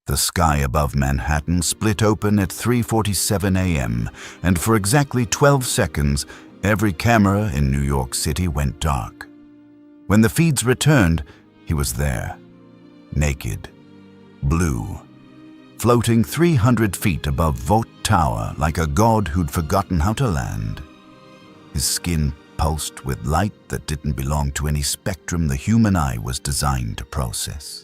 The sky above Manhattan split open at 3:47 a.m., and for exactly 12 seconds, every camera in New York City went dark. When the feeds returned, he was there, naked, blue, floating 300 feet above Vought Tower like a god who'd forgotten how to land. His skin pulsed with light that didn't belong to any spectrum the human eye was designed to process.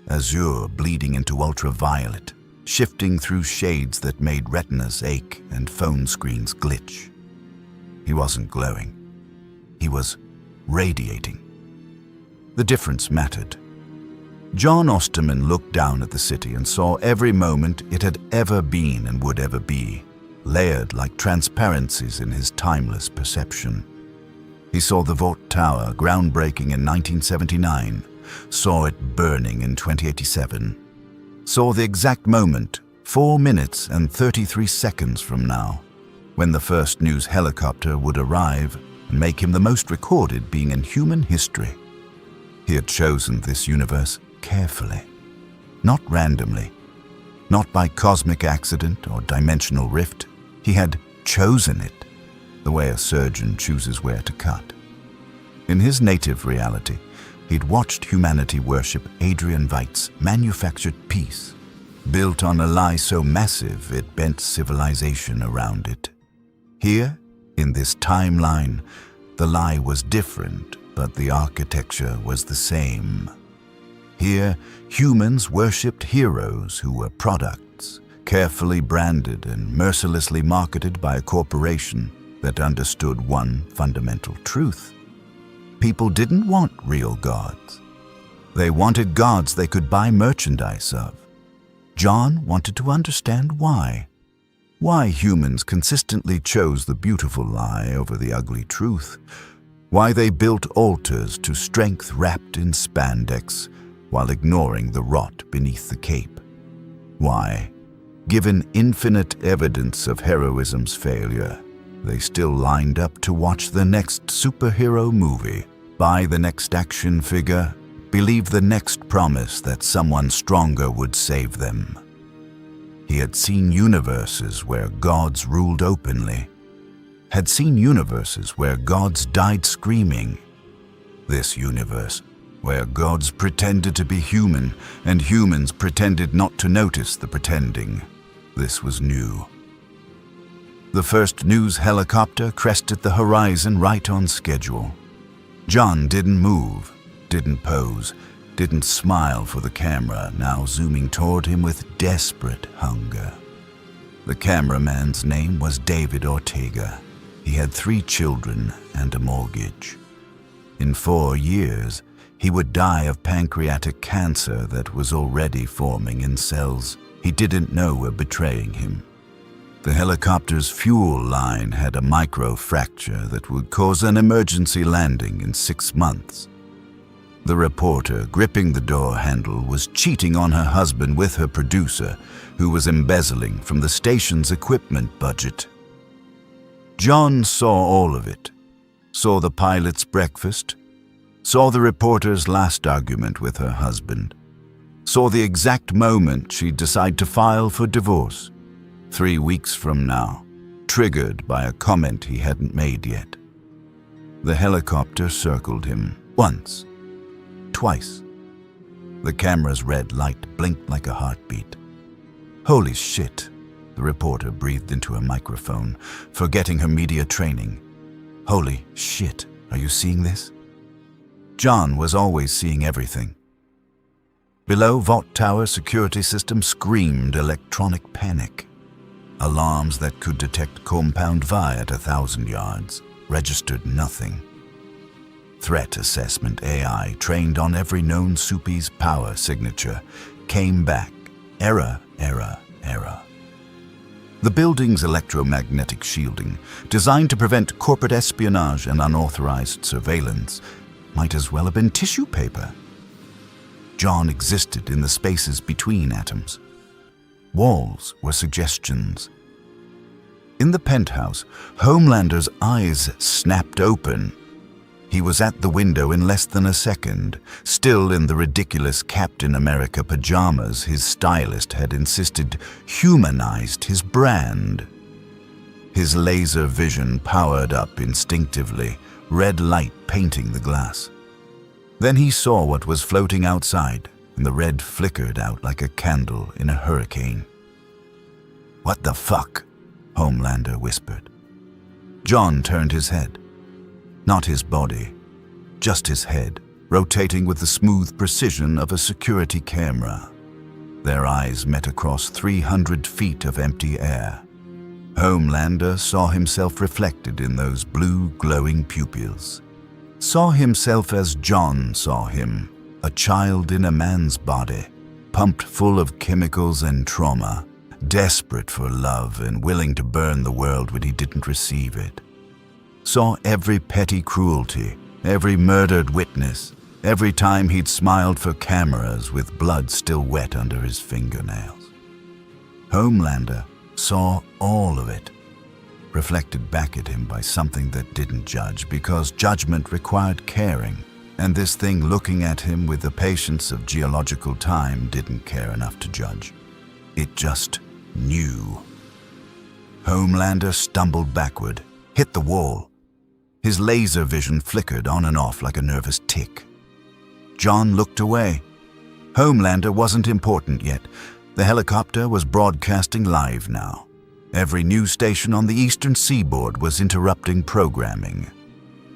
Azure bleeding into ultraviolet, shifting through shades that made retinas ache and phone screens glitch. He wasn't glowing. He was radiating. The difference mattered. John Osterman looked down at the city and saw every moment it had ever been and would ever be, layered like transparencies in his timeless perception. He saw the Vought Tower, groundbreaking in 1979, saw it burning in 2087, saw the exact moment, 4 minutes and 33 seconds from now, when the first news helicopter would arrive and make him the most recorded being in human history. He had chosen this universe carefully, not randomly, not by cosmic accident or dimensional rift. He had chosen it, the way a surgeon chooses where to cut. In his native reality, he'd watched humanity worship Adrian Veidt's manufactured peace, built on a lie so massive it bent civilization around it. Here, in this timeline, the lie was different, but the architecture was the same. Here, humans worshipped heroes who were products, carefully branded and mercilessly marketed by a corporation that understood one fundamental truth. People didn't want real gods. They wanted gods they could buy merchandise of. John wanted to understand why. Why humans consistently chose the beautiful lie over the ugly truth. Why they built altars to strength wrapped in spandex while ignoring the rot beneath the cape. Why, given infinite evidence of heroism's failure, they still lined up to watch the next superhero movie, buy the next action figure, believe the next promise that someone stronger would save them. He had seen universes where gods ruled openly, had seen universes where gods died screaming. This universe, where gods pretended to be human and humans pretended not to notice the pretending. This was new. The first news helicopter crested the horizon right on schedule. John didn't move, didn't pose, didn't smile for the camera, now zooming toward him with desperate hunger. The cameraman's name was David Ortega. He had 3 children and a mortgage. In 4 years, he would die of pancreatic cancer that was already forming in cells he didn't know were betraying him. The helicopter's fuel line had a micro-fracture that would cause an emergency landing in 6 months. The reporter gripping the door handle was cheating on her husband with her producer, who was embezzling from the station's equipment budget. John saw all of it, saw the pilot's breakfast, saw the reporter's last argument with her husband, saw the exact moment she'd decide to file for divorce, 3 weeks from now, triggered by a comment he hadn't made yet. The helicopter circled him once, twice. The camera's red light blinked like a heartbeat. "Holy shit," the reporter breathed into a microphone, forgetting her media training. "Holy shit, are you seeing this?" John was always seeing everything. Below, Vought Tower security system screamed electronic panic. Alarms that could detect compound Vi at 1,000 yards registered nothing. Threat assessment AI, trained on every known Supes power signature, came back. Error, error, error. The building's electromagnetic shielding, designed to prevent corporate espionage and unauthorized surveillance, might as well have been tissue paper. John existed in the spaces between atoms. Walls were suggestions. In the penthouse, Homelander's eyes snapped open. He was at the window in less than a second, still in the ridiculous Captain America pajamas his stylist had insisted humanized his brand. His laser vision powered up instinctively, red light painting the glass. Then he saw what was floating outside, and the red flickered out like a candle in a hurricane. "What the fuck?" Homelander whispered. John turned his head. Not his body, just his head, rotating with the smooth precision of a security camera. Their eyes met across 300 feet of empty air. Homelander saw himself reflected in those blue glowing pupils. Saw himself as John saw him, a child in a man's body, pumped full of chemicals and trauma, desperate for love and willing to burn the world when he didn't receive it. Saw every petty cruelty, every murdered witness, every time he'd smiled for cameras with blood still wet under his fingernails. Homelander saw all of it, reflected back at him by something that didn't judge because judgment required caring, and this thing looking at him with the patience of geological time didn't care enough to judge. It just knew. Homelander stumbled backward, hit the wall. His laser vision flickered on and off like a nervous tick. John looked away. Homelander wasn't important yet. The helicopter was broadcasting live now. Every news station on the eastern seaboard was interrupting programming.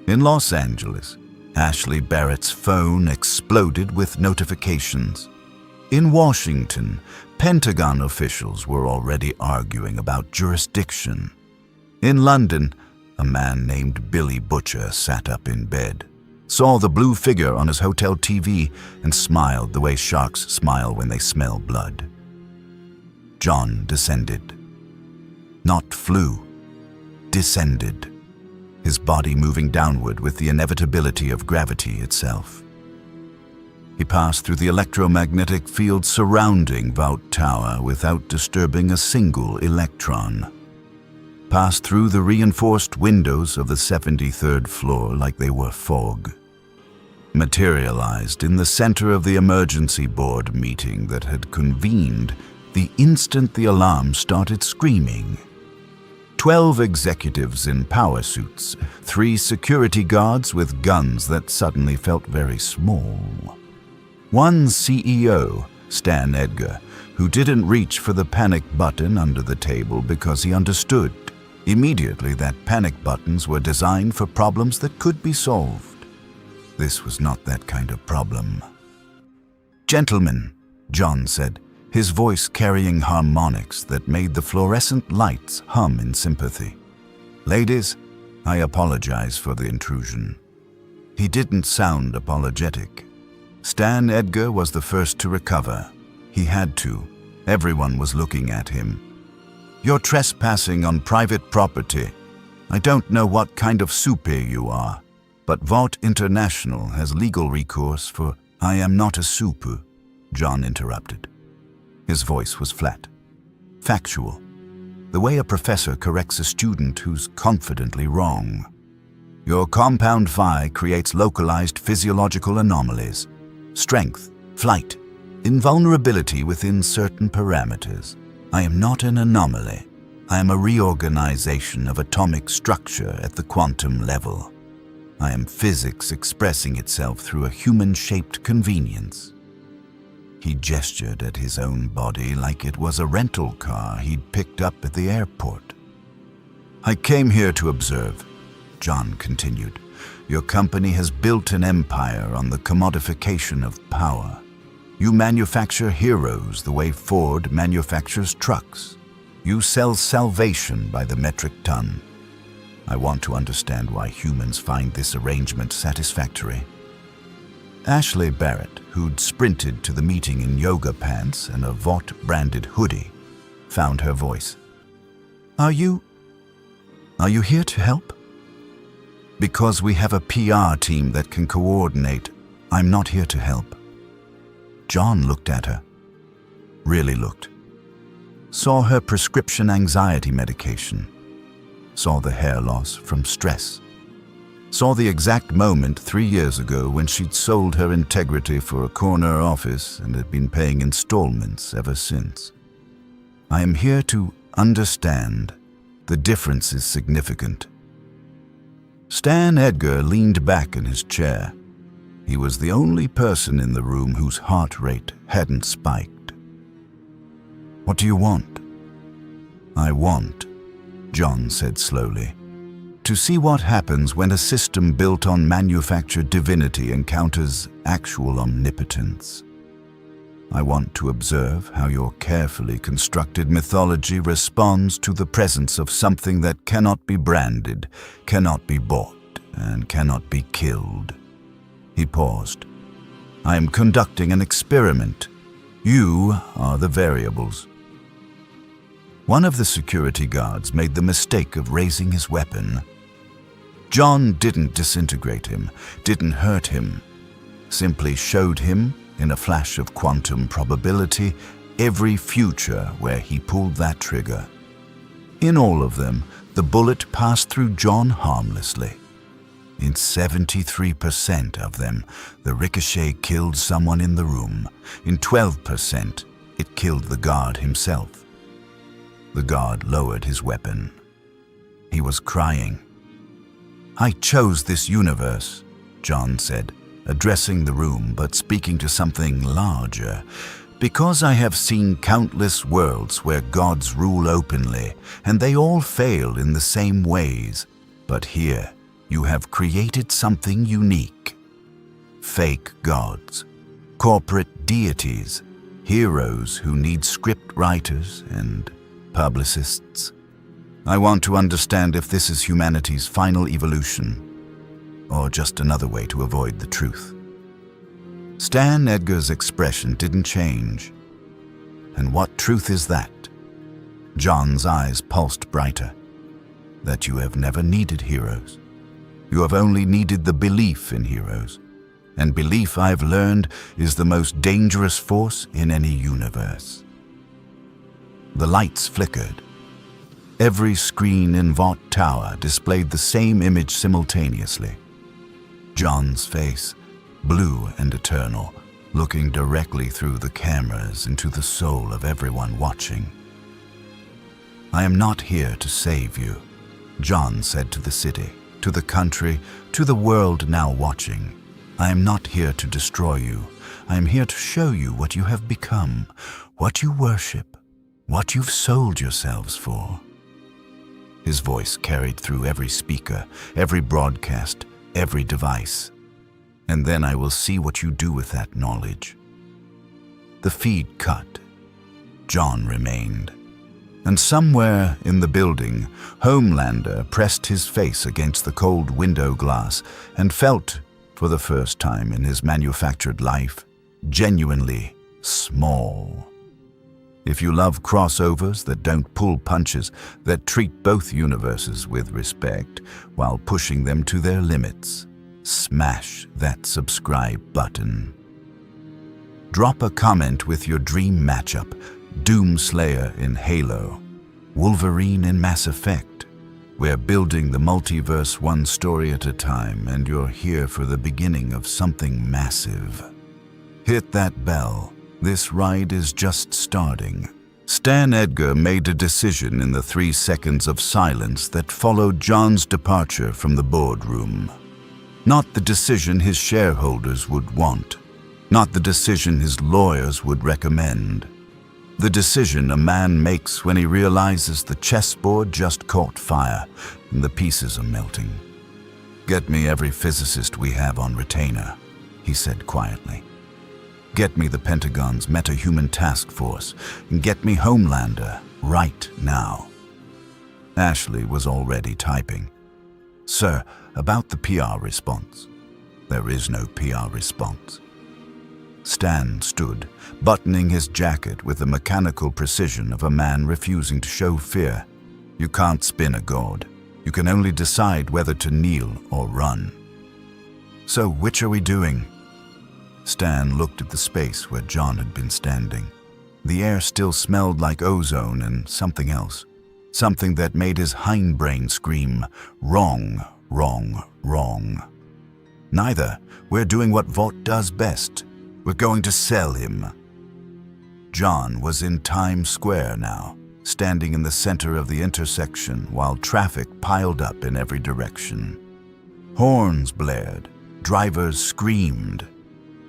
In Los Angeles, Ashley Barrett's phone exploded with notifications. In Washington, Pentagon officials were already arguing about jurisdiction. In London, a man named Billy Butcher sat up in bed, saw the blue figure on his hotel TV, and smiled the way sharks smile when they smell blood. John descended. Not flew, descended, his body moving downward with the inevitability of gravity itself. He passed through the electromagnetic field surrounding Vought Tower without disturbing a single electron. Passed through the reinforced windows of the 73rd floor like they were fog. Materialized in the center of the emergency board meeting that had convened the instant the alarm started screaming. 12 executives in power suits, 3 security guards with guns that suddenly felt very small. One CEO, Stan Edgar, who didn't reach for the panic button under the table because he understood immediately that panic buttons were designed for problems that could be solved. This was not that kind of problem. "Gentlemen," John said, his voice carrying harmonics that made the fluorescent lights hum in sympathy. "Ladies, I apologize for the intrusion." He didn't sound apologetic. Stan Edgar was the first to recover. He had to. Everyone was looking at him. "You're trespassing on private property. I don't know what kind of Supe you are, but Vought International has legal recourse for—" "I am not a Supe," John interrupted. His voice was flat, factual, the way a professor corrects a student who's confidently wrong. "Your compound phi creates localized physiological anomalies, strength, flight, invulnerability within certain parameters. I am not an anomaly. I am a reorganization of atomic structure at the quantum level. I am physics expressing itself through a human-shaped convenience." He gestured at his own body like it was a rental car he'd picked up at the airport. "I came here to observe," John continued. "Your company has built an empire on the commodification of power. You manufacture heroes the way Ford manufactures trucks. You sell salvation by the metric ton. I want to understand why humans find this arrangement satisfactory." Ashley Barrett, who'd sprinted to the meeting in yoga pants and a Vought-branded hoodie, found her voice. Are you here to help?" "Because we have a PR team that can coordinate, I'm not here to help." John looked at her. Really looked. Saw her prescription anxiety medication. Saw the hair loss from stress. Saw the exact moment 3 years ago when she'd sold her integrity for a corner office and had been paying installments ever since. I am here to understand. The difference is significant. Stan Edgar leaned back in his chair. He was the only person in the room whose heart rate hadn't spiked. "What do you want?" "I want," John said slowly, "to see what happens when a system built on manufactured divinity encounters actual omnipotence. I want to observe how your carefully constructed mythology responds to the presence of something that cannot be branded, cannot be bought, and cannot be killed." He paused. "I am conducting an experiment. You are the variables." One of the security guards made the mistake of raising his weapon. John didn't disintegrate him, didn't hurt him, simply showed him, in a flash of quantum probability, every future where he pulled that trigger. In all of them, the bullet passed through John harmlessly. In 73% of them, the ricochet killed someone in the room. In 12%, it killed the guard himself. The guard lowered his weapon. He was crying. "I chose this universe," John said, addressing the room but speaking to something larger, "because I have seen countless worlds where gods rule openly, and they all fail in the same ways. But here, you have created something unique. Fake gods, corporate deities, heroes who need script writers and publicists. I want to understand if this is humanity's final evolution, or just another way to avoid the truth." Stan Edgar's expression didn't change. "And what truth is that?" John's eyes pulsed brighter. "That you have never needed heroes. You have only needed the belief in heroes. And belief, I've learned, is the most dangerous force in any universe." The lights flickered. Every screen in Vought Tower displayed the same image simultaneously. John's face, blue and eternal, looking directly through the cameras into the soul of everyone watching. "I am not here to save you," John said to the city, to the country, to the world now watching. "I am not here to destroy you. I am here to show you what you have become, what you worship, what you've sold yourselves for." His voice carried through every speaker, every broadcast, every device. "And then I will see what you do with that knowledge." The feed cut. John remained. And somewhere in the building, Homelander pressed his face against the cold window glass and felt, for the first time in his manufactured life, genuinely small. If you love crossovers that don't pull punches, that treat both universes with respect while pushing them to their limits, smash that subscribe button. Drop a comment with your dream matchup: Doomslayer in Halo, Wolverine in Mass Effect. We're building the multiverse one story at a time, and you're here for the beginning of something massive. Hit that bell. This ride is just starting. Stan Edgar made a decision in the 3 seconds of silence that followed John's departure from the boardroom. Not the decision his shareholders would want. Not the decision his lawyers would recommend. The decision a man makes when he realizes the chessboard just caught fire and the pieces are melting. "Get me every physicist we have on retainer," he said quietly. "Get me the Pentagon's metahuman task force, and get me Homelander right now." Ashley was already typing. "Sir, about the PR response." "There is no PR response." Stan stood, buttoning his jacket with the mechanical precision of a man refusing to show fear. "You can't spin a god. You can only decide whether to kneel or run." "So which are we doing?" Stan looked at the space where John had been standing. The air still smelled like ozone and something else. Something that made his hindbrain scream, "Wrong, Wrong, wrong. Neither. We're doing what Vought does best. We're going to sell him. John was in Times Square now, standing in the center of the intersection while traffic piled up in every direction. Horns blared, drivers screamed.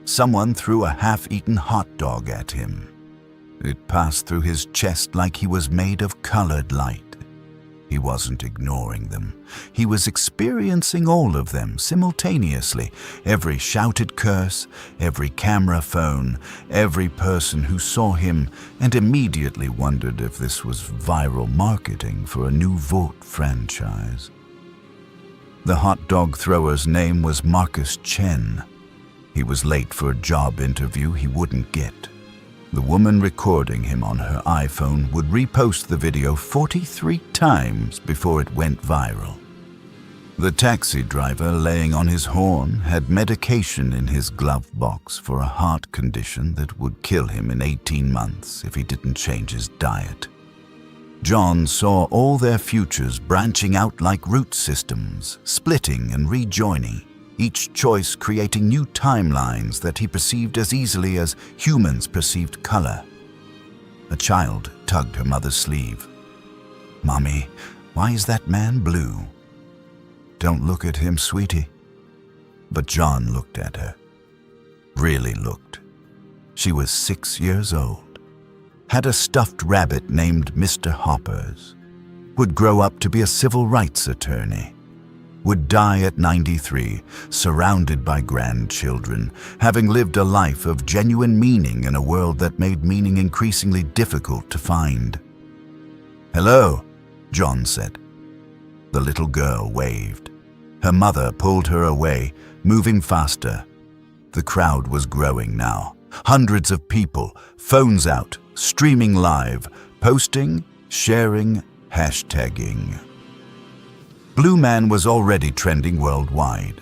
Someone threw a half-eaten hot dog at him. It passed through his chest like he was made of colored light. He wasn't ignoring them. He was experiencing all of them simultaneously. Every shouted curse, every camera phone, every person who saw him and immediately wondered if this was viral marketing for a new Vought franchise. The hot dog thrower's name was Marcus Chen. He was late for a job interview he wouldn't get. The woman recording him on her iPhone would repost the video 43 times before it went viral. The taxi driver laying on his horn had medication in his glove box for a heart condition that would kill him in 18 months if he didn't change his diet. John saw all their futures branching out like root systems, splitting and rejoining, each choice creating new timelines that he perceived as easily as humans perceived color. A child tugged her mother's sleeve. "Mommy, why is that man blue?" "Don't look at him, sweetie." But John looked at her. Really looked. She was 6 years old, had a stuffed rabbit named Mr. Hoppers, would grow up to be a civil rights attorney, would die at 93, surrounded by grandchildren, having lived a life of genuine meaning in a world that made meaning increasingly difficult to find. "Hello," John said. The little girl waved. Her mother pulled her away, moving faster. The crowd was growing now. Hundreds of people, phones out, streaming live, posting, sharing, hashtagging. Blue Man was already trending worldwide.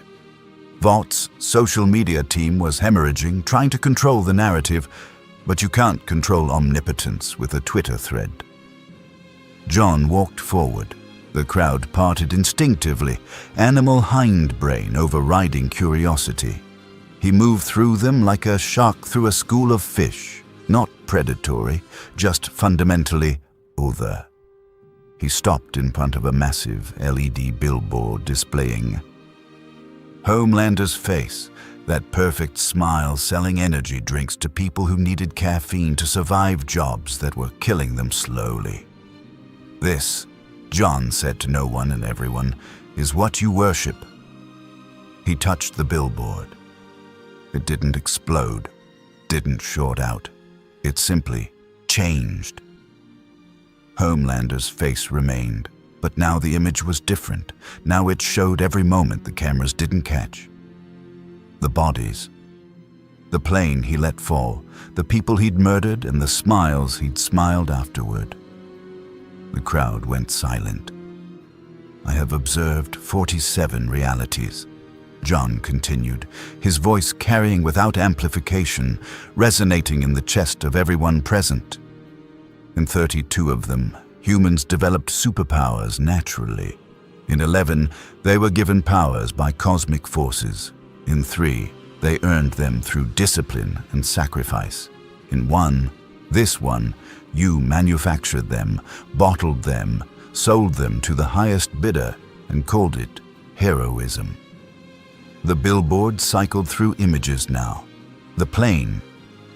Vought's social media team was hemorrhaging, trying to control the narrative, but you can't control omnipotence with a Twitter thread. John walked forward. The crowd parted instinctively, animal hindbrain overriding curiosity. He moved through them like a shark through a school of fish, not predatory, just fundamentally other. He stopped in front of a massive LED billboard displaying Homelander's face, that perfect smile selling energy drinks to people who needed caffeine to survive jobs that were killing them slowly. "This," John said to no one and everyone, "is what you worship." He touched the billboard. It didn't explode, didn't short out. It simply changed. Homelander's face remained, but now the image was different. Now it showed every moment the cameras didn't catch. The bodies, the plane he let fall, the people he'd murdered, and the smiles he'd smiled afterward. The crowd went silent. "I have observed 47 realities," John continued, his voice carrying without amplification, resonating in the chest of everyone present. In 32 of them, humans developed superpowers naturally. In 11, they were given powers by cosmic forces. In 3, they earned them through discipline and sacrifice. In 1, this one, you manufactured them, bottled them, sold them to the highest bidder, and called it heroism. The billboard cycled through images now. The plane,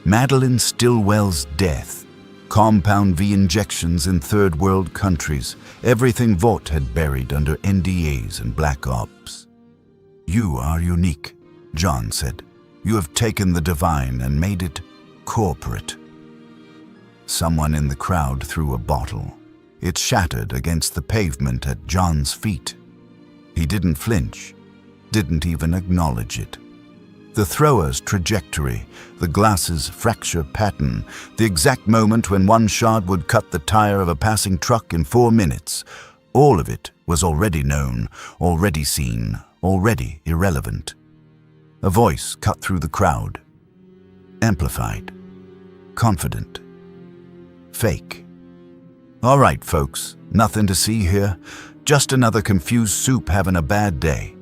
Madeline Stillwell's death, Compound V injections in third world countries, everything Vought had buried under NDAs and black ops. "You are unique," John said. "You have taken the divine and made it corporate." Someone in the crowd threw a bottle. It shattered against the pavement at John's feet. He didn't flinch, didn't even acknowledge it. The thrower's trajectory, the glass's fracture pattern, the exact moment when one shard would cut the tire of a passing truck in 4 minutes, all of it was already known, already seen, already irrelevant. A voice cut through the crowd. Amplified. Confident. Fake. All right, folks, nothing to see here. Just another confused Supe having a bad day.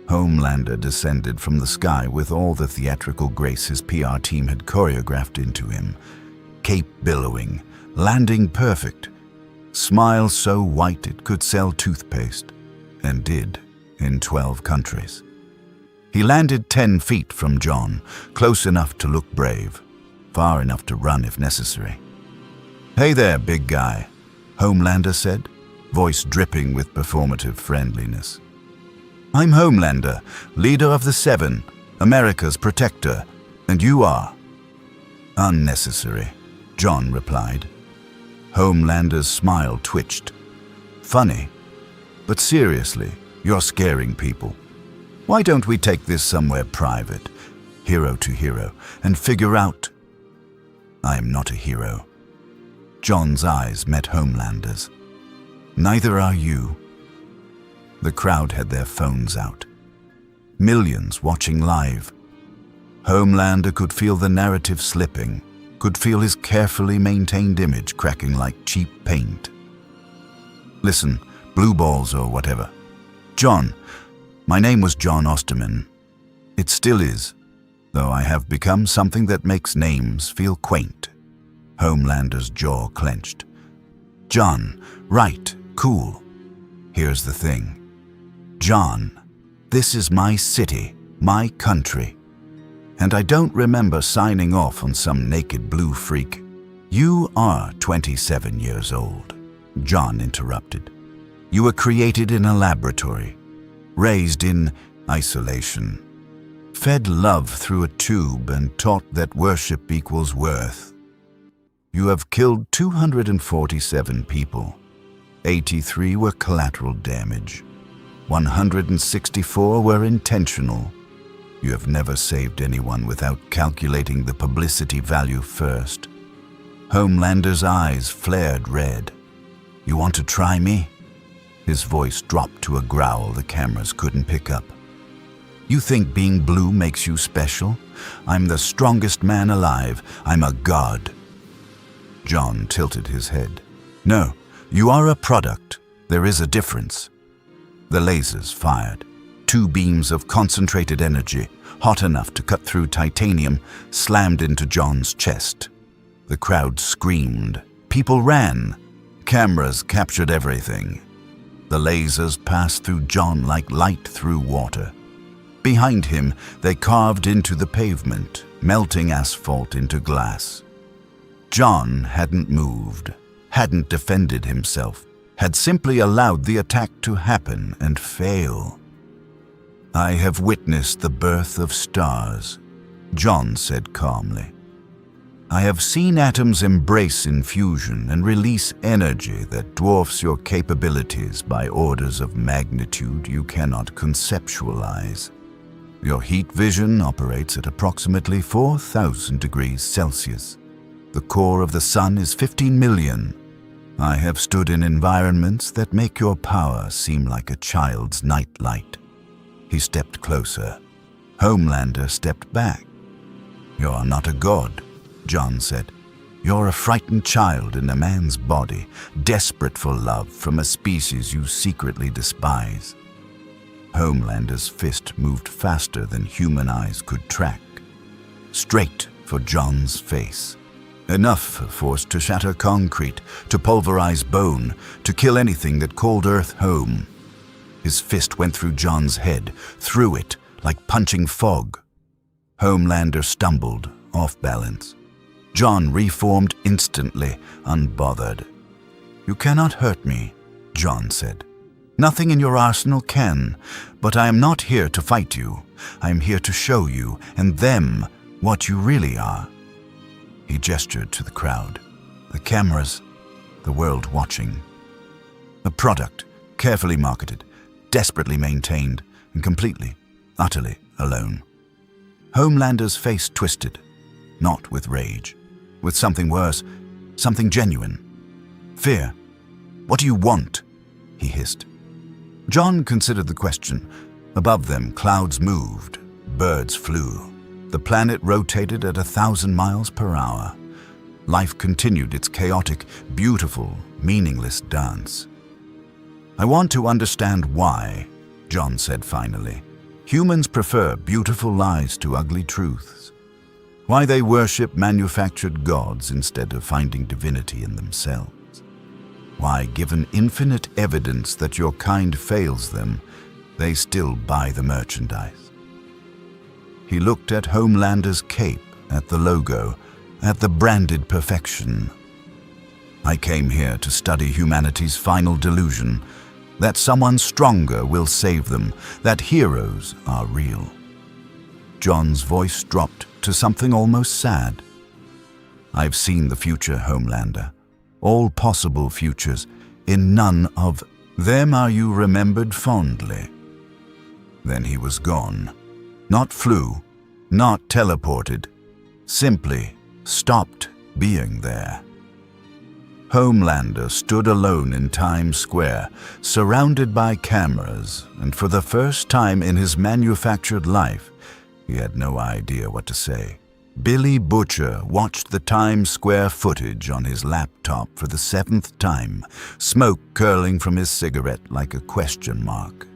Homelander descended from the sky with all the theatrical grace his PR team had choreographed into him. Cape billowing, landing perfect, smile so white it could sell toothpaste, and did in 12 countries. He landed 10 feet from John, close enough to look brave, far enough to run if necessary. "Hey there, big guy," Homelander said, voice dripping with performative friendliness. "I'm Homelander, leader of the Seven, America's protector, and you are?" "Unnecessary," John replied. Homelander's smile twitched. "Funny, but seriously, you're scaring people. Why don't we take this somewhere private, hero to hero, and figure out—" "I'm not a hero." John's eyes met Homelander's. "Neither are you." The crowd had their phones out. Millions watching live. Homelander could feel the narrative slipping, could feel his carefully maintained image cracking like cheap paint. "Listen, blue balls or whatever. John, my name was John Osterman. It still is, though I have become something that makes names feel quaint." Homelander's jaw clenched. "John, right, cool. Here's the thing. John, this is my city, my country. And I don't remember signing off on some naked blue freak." "You are 27 years old," John interrupted. "You were created in a laboratory, raised in isolation, fed love through a tube and taught that worship equals worth. You have killed 247 people. 83 were collateral damage. 164 were intentional. You have never saved anyone without calculating the publicity value first." Homelander's eyes flared red. "You want to try me?" His voice dropped to a growl the cameras couldn't pick up. "You think being blue makes you special? I'm the strongest man alive. I'm a god." John tilted his head. "No, you are a product. There is a difference." The lasers fired. 2 beams of concentrated energy, hot enough to cut through titanium, slammed into John's chest. The crowd screamed. People ran. Cameras captured everything. The lasers passed through John like light through water. Behind him, they carved into the pavement, melting asphalt into glass. John hadn't moved, hadn't defended himself, had simply allowed the attack to happen and fail. "I have witnessed the birth of stars," John said calmly. "I have seen atoms embrace infusion and release energy that dwarfs your capabilities by orders of magnitude you cannot conceptualize. Your heat vision operates at approximately 4,000 degrees Celsius. The core of the sun is 15 million. I have stood in environments that make your power seem like a child's nightlight." He stepped closer. Homelander stepped back. "You're not a god," John said. "You're a frightened child in a man's body, desperate for love from a species you secretly despise." Homelander's fist moved faster than human eyes could track, straight for John's face. Enough force to shatter concrete, to pulverize bone, to kill anything that called Earth home. His fist went through John's head, through it, like punching fog. Homelander stumbled, off balance. John reformed instantly, unbothered. "You cannot hurt me," John said. "Nothing in your arsenal can, but I am not here to fight you. I am here to show you, and them, what you really are." He gestured to the crowd, the cameras, the world watching. A product, carefully marketed, desperately maintained, and completely, utterly alone. Homelander's face twisted, not with rage, with something worse, something genuine. "Fear. What do you want?" he hissed. John considered the question. Above them, clouds moved, birds flew. The planet rotated at 1,000 miles per hour. Life continued its chaotic, beautiful, meaningless dance. "I want to understand why," John said finally, "humans prefer beautiful lies to ugly truths. Why they worship manufactured gods instead of finding divinity in themselves. Why, given infinite evidence that your kind fails them, they still buy the merchandise." He looked at Homelander's cape, at the logo, at the branded perfection. "I came here to study humanity's final delusion, that someone stronger will save them, that heroes are real." John's voice dropped to something almost sad. "I've seen the future, Homelander. All possible futures. In none of them are you remembered fondly." Then he was gone. Not flew, not teleported. Simply stopped being there. Homelander stood alone in Times Square, surrounded by cameras, and for the first time in his manufactured life, he had no idea what to say. Billy Butcher watched the Times Square footage on his laptop for the 7th time, smoke curling from his cigarette like a question mark.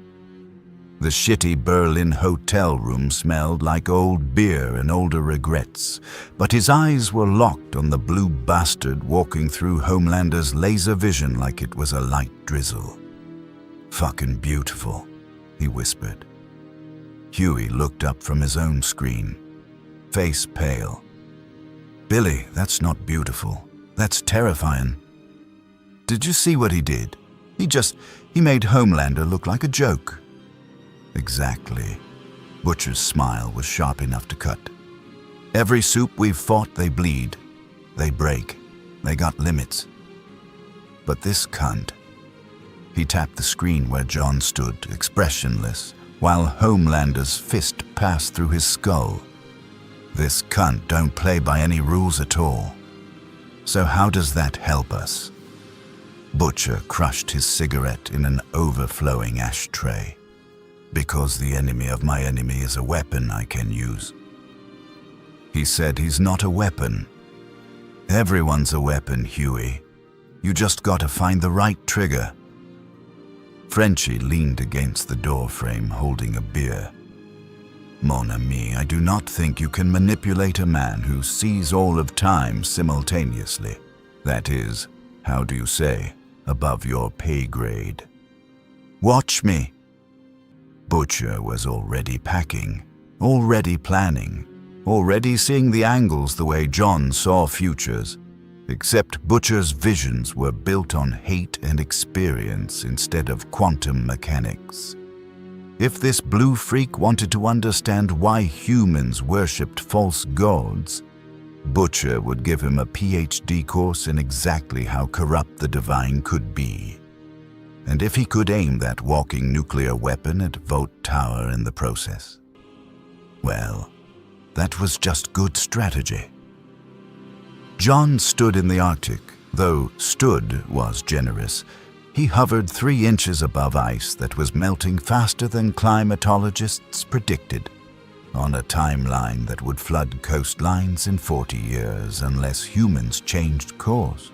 The shitty Berlin hotel room smelled like old beer and older regrets, but his eyes were locked on the blue bastard walking through Homelander's laser vision like it was a light drizzle. "Fucking beautiful," he whispered. Huey looked up from his own screen, face pale. "Billy, that's not beautiful. That's terrifying. Did you see what he did? He made Homelander look like a joke." "Exactly." Butcher's smile was sharp enough to cut. "Every Supe we've fought, they bleed. They break. They got limits. But this cunt..." He tapped the screen where John stood, expressionless, while Homelander's fist passed through his skull. "This cunt don't play by any rules at all. So how does that help us?" Butcher crushed his cigarette in an overflowing ashtray. "Because the enemy of my enemy is a weapon I can use." He said he's not a weapon. "Everyone's a weapon, Huey. You just gotta find the right trigger." Frenchie leaned against the doorframe holding a beer. "Mon ami, I do not think you can manipulate a man who sees all of time simultaneously. That is, how do you say, above your pay grade." "Watch me." Butcher was already packing, already planning, already seeing the angles the way John saw futures, except Butcher's visions were built on hate and experience instead of quantum mechanics. If this blue freak wanted to understand why humans worshipped false gods, Butcher would give him a PhD course in exactly how corrupt the divine could be. And if he could aim that walking nuclear weapon at Vought Tower in the process, well, that was just good strategy. John stood in the Arctic, though stood was generous. He hovered 3 inches above ice that was melting faster than climatologists predicted, on a timeline that would flood coastlines in 40 years unless humans changed course,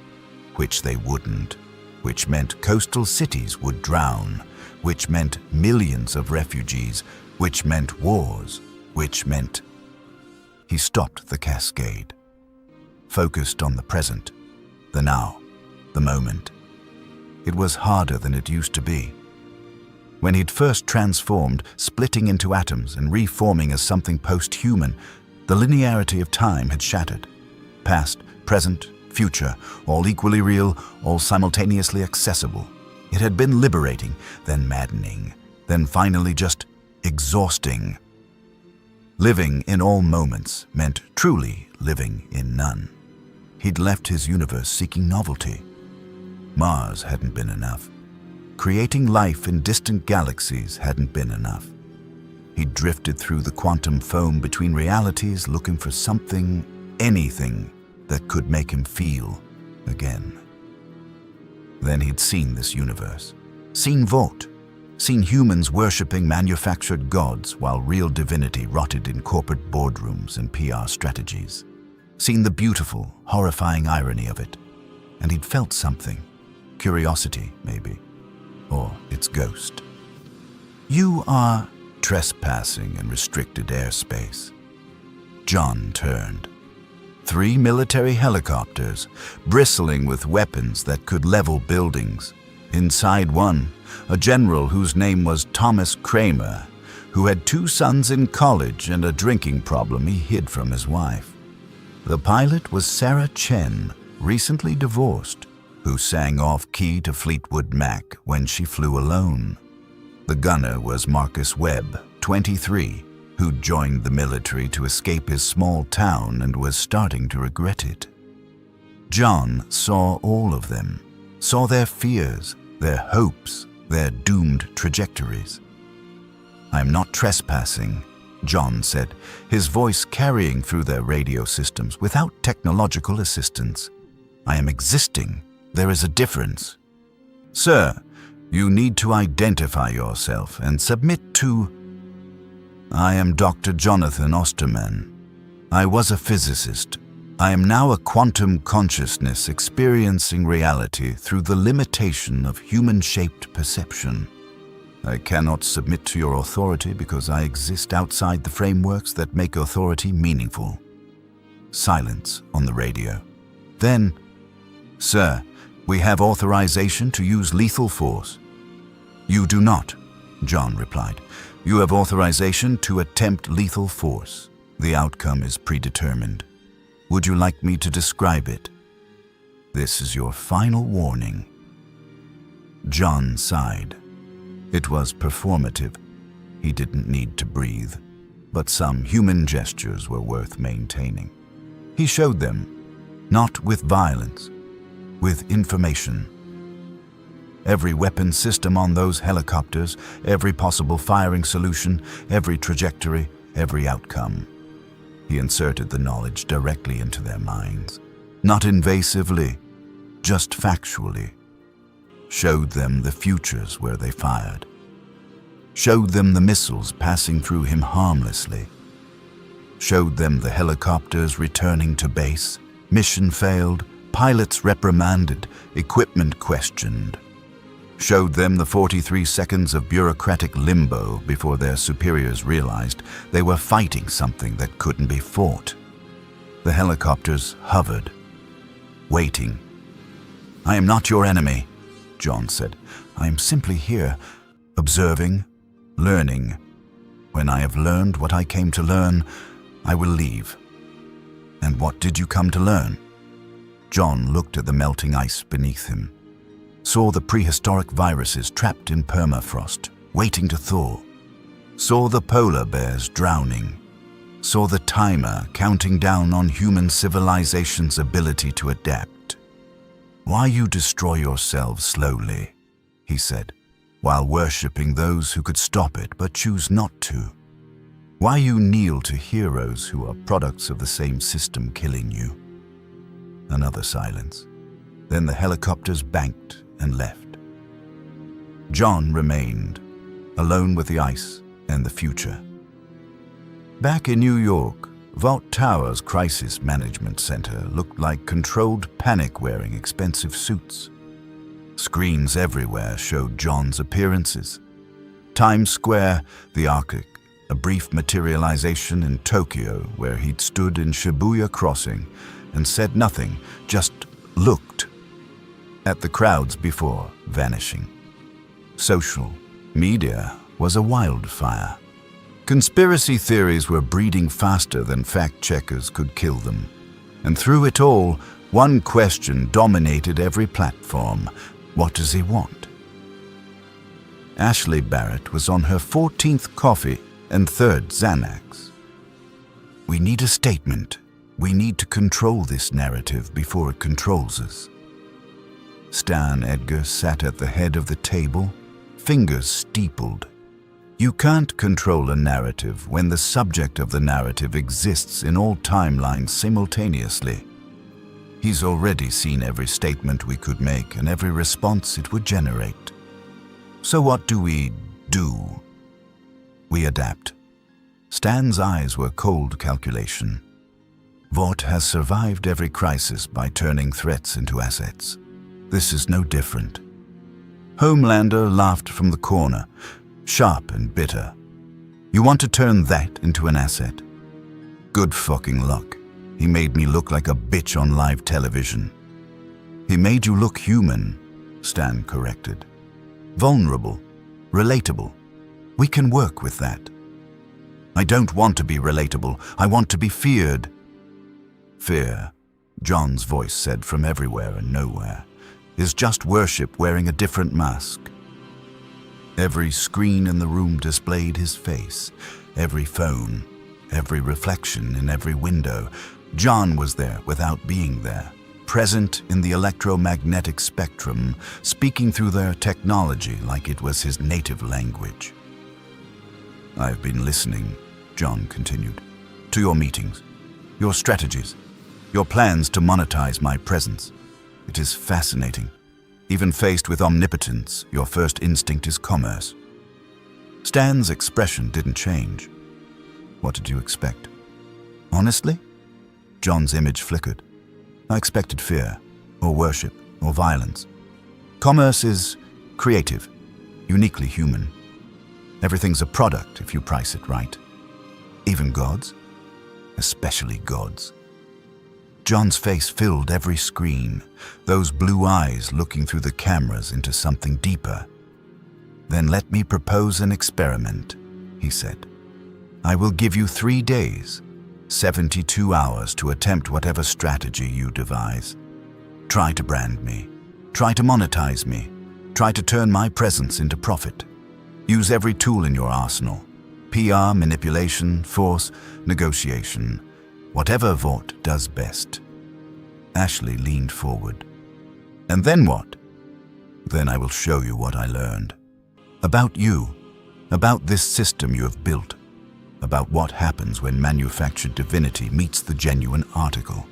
which they wouldn't. Which meant coastal cities would drown, which meant millions of refugees, which meant wars, which meant... He stopped the cascade, focused on the present, the now, the moment. It was harder than it used to be. When he'd first transformed, splitting into atoms and reforming as something post-human, the linearity of time had shattered. Past, present, future, all equally real, all simultaneously accessible. It had been liberating, then maddening, then finally just exhausting. Living in all moments meant truly living in none. He'd left his universe seeking novelty. Mars hadn't been enough. Creating life in distant galaxies hadn't been enough. He drifted through the quantum foam between realities looking for something, anything, that could make him feel again. Then he'd seen this universe, seen Vought, seen humans worshipping manufactured gods while real divinity rotted in corporate boardrooms and PR strategies, seen the beautiful, horrifying irony of it, and he'd felt something. Curiosity, maybe, or its ghost. "You are trespassing in restricted airspace." John turned. 3 military helicopters, bristling with weapons that could level buildings. Inside one, a general whose name was Thomas Kramer, who had 2 sons in college and a drinking problem he hid from his wife. The pilot was Sarah Chen, recently divorced, who sang off-key to Fleetwood Mac when she flew alone. The gunner was Marcus Webb, 23, who'd joined the military to escape his small town and was starting to regret it. John saw all of them, saw their fears, their hopes, their doomed trajectories. "I'm not trespassing," John said, his voice carrying through their radio systems without technological assistance. "I am existing. There is a difference." "Sir, you need to identify yourself and submit to..." "I am Dr. Jonathan Osterman. I was a physicist. I am now a quantum consciousness experiencing reality through the limitation of human-shaped perception. I cannot submit to your authority because I exist outside the frameworks that make authority meaningful." Silence on the radio. Then, "Sir, we have authorization to use lethal force." "You do not," John replied. "You have authorization to attempt lethal force. The outcome is predetermined. Would you like me to describe it?" "This is your final warning." John sighed. It was performative. He didn't need to breathe, but some human gestures were worth maintaining. He showed them, not with violence, with information. Every weapon system on those helicopters, every possible firing solution, every trajectory, every outcome. He inserted the knowledge directly into their minds, not invasively, just factually. Showed them the futures where they fired. Showed them the missiles passing through him harmlessly. Showed them the helicopters returning to base, mission failed, pilots reprimanded, equipment questioned. Showed them the 43 seconds of bureaucratic limbo before their superiors realized they were fighting something that couldn't be fought. The helicopters hovered, waiting. "I am not your enemy," John said. "I am simply here, observing, learning. When I have learned what I came to learn, I will leave." "And what did you come to learn?" John looked at the melting ice beneath him, saw the prehistoric viruses trapped in permafrost, waiting to thaw, saw the polar bears drowning, saw the timer counting down on human civilization's ability to adapt. "Why you destroy yourselves slowly," he said, "while worshipping those who could stop it but choose not to? Why you kneel to heroes who are products of the same system killing you?" Another silence. Then the helicopters banked and left. John remained, alone with the ice and the future. Back in New York, Vought Tower's crisis management center looked like controlled panic wearing expensive suits. Screens everywhere showed John's appearances. Times Square, the Arctic, a brief materialization in Tokyo where he'd stood in Shibuya Crossing and said nothing, just looked at the crowds before vanishing. Social media was a wildfire. Conspiracy theories were breeding faster than fact-checkers could kill them. And through it all, one question dominated every platform. What does he want? Ashley Barrett was on her 14th coffee and 3rd Xanax. "We need a statement. We need to control this narrative before it controls us." Stan Edgar sat at the head of the table, fingers steepled. You can't control a narrative when the subject of the narrative exists in all timelines simultaneously. He's already seen every statement we could make and every response it would generate. So what do? We adapt. Stan's eyes were cold calculation. Vought has survived every crisis by turning threats into assets. This is no different. Homelander laughed from the corner, sharp and bitter. You want to turn that into an asset? Good fucking luck. He made me look like a bitch on live television. He made you look human, Stan corrected. Vulnerable, relatable. We can work with that. I don't want to be relatable. I want to be feared. Fear, John's voice said from everywhere and nowhere, is just worship wearing a different mask. Every screen in the room displayed his face, every phone, every reflection in every window. John was there without being there, present in the electromagnetic spectrum, speaking through their technology like it was his native language. I've been listening, John continued, to your meetings, your strategies, your plans to monetize my presence. It is fascinating. Even faced with omnipotence, your first instinct is commerce. Stan's expression didn't change. What did you expect? Honestly? John's image flickered. I expected fear, or worship, or violence. Commerce is creative, uniquely human. Everything's a product if you price it right. Even gods? Especially gods. John's face filled every screen, those blue eyes looking through the cameras into something deeper. Then let me propose an experiment, he said. I will give you 3 days, 72 hours to attempt whatever strategy you devise. Try to brand me. Try to monetize me. Try to turn my presence into profit. Use every tool in your arsenal. PR, manipulation, force, negotiation. Whatever Vought does best. Ashley leaned forward. And then what? Then I will show you what I learned. About you. About this system you have built. About what happens when manufactured divinity meets the genuine article.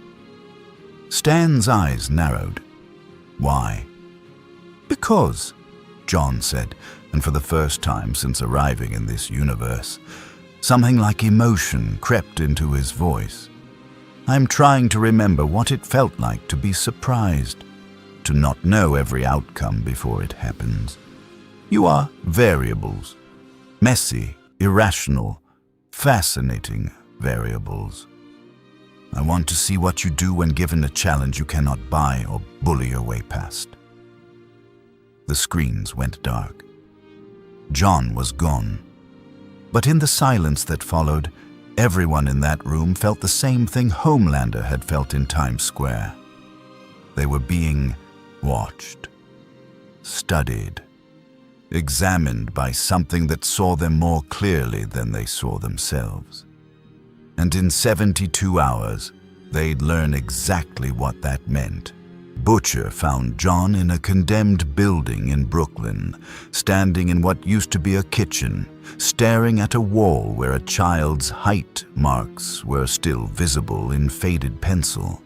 Stan's eyes narrowed. Why? Because, John said, and for the first time since arriving in this universe, something like emotion crept into his voice. I'm trying to remember what it felt like to be surprised, to not know every outcome before it happens. You are variables, messy, irrational, fascinating variables. I want to see what you do when given a challenge you cannot buy or bully your way past. The screens went dark. John was gone. But in the silence that followed, everyone in that room felt the same thing Homelander had felt in Times Square. They were being watched, studied, examined by something that saw them more clearly than they saw themselves. And in 72 hours, they'd learn exactly what that meant. Butcher found John in a condemned building in Brooklyn, standing in what used to be a kitchen, staring at a wall where a child's height marks were still visible in faded pencil.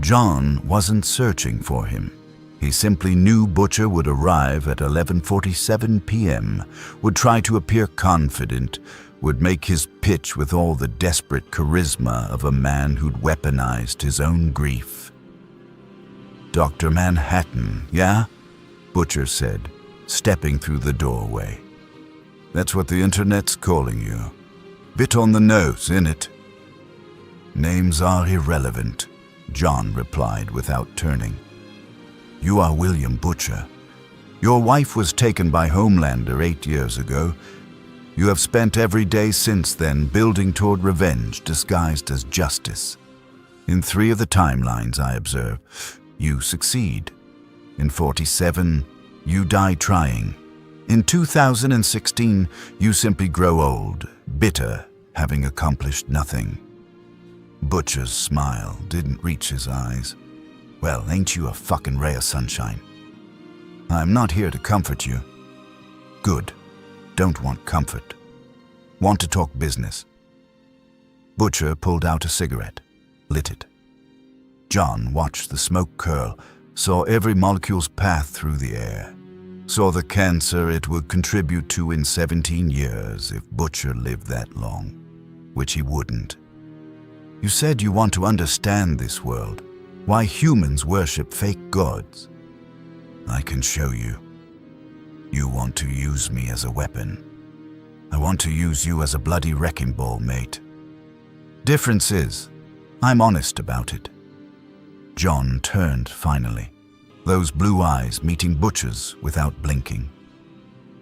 John wasn't searching for him. He simply knew Butcher would arrive at 11:47 p.m., would try to appear confident, would make his pitch with all the desperate charisma of a man who'd weaponized his own grief. Dr. Manhattan, yeah? Butcher said, stepping through the doorway. That's what the internet's calling you. Bit on the nose, innit? Names are irrelevant, John replied without turning. You are William Butcher. Your wife was taken by Homelander 8 years ago. You have spent every day since then building toward revenge disguised as justice. In 3 of the timelines, I observe, you succeed. In 47, you die trying. In 2016, you simply grow old, bitter, having accomplished nothing. Butcher's smile didn't reach his eyes. Well, ain't you a fucking ray of sunshine? I'm not here to comfort you. Good. Don't want comfort. Want to talk business. Butcher pulled out a cigarette, lit it. John watched the smoke curl, saw every molecule's path through the air, saw the cancer it would contribute to in 17 years if Butcher lived that long, which he wouldn't. You said you want to understand this world, why humans worship fake gods. I can show you. You want to use me as a weapon. I want to use you as a bloody wrecking ball, mate. Difference is, I'm honest about it. John turned finally, those blue eyes meeting Butcher's without blinking.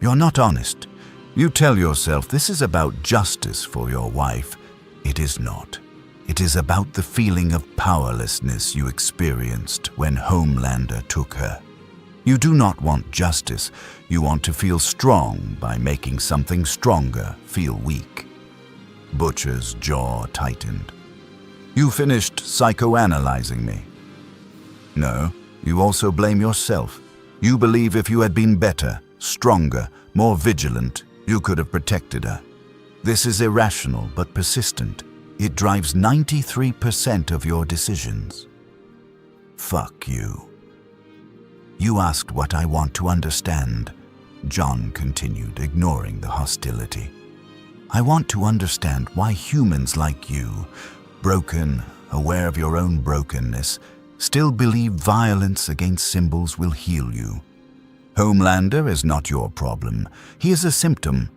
You're not honest. You tell yourself this is about justice for your wife. It is not. It is about the feeling of powerlessness you experienced when Homelander took her. You do not want justice. You want to feel strong by making something stronger feel weak. Butcher's jaw tightened. You finished psychoanalyzing me. No, you also blame yourself. You believe if you had been better, stronger, more vigilant, you could have protected her. This is irrational but persistent. It drives 93% of your decisions. Fuck you. You asked what I want to understand, John continued, ignoring the hostility. I want to understand why humans like you, broken, aware of your own brokenness, still believe violence against symbols will heal you. Homelander is not your problem. He is a symptom.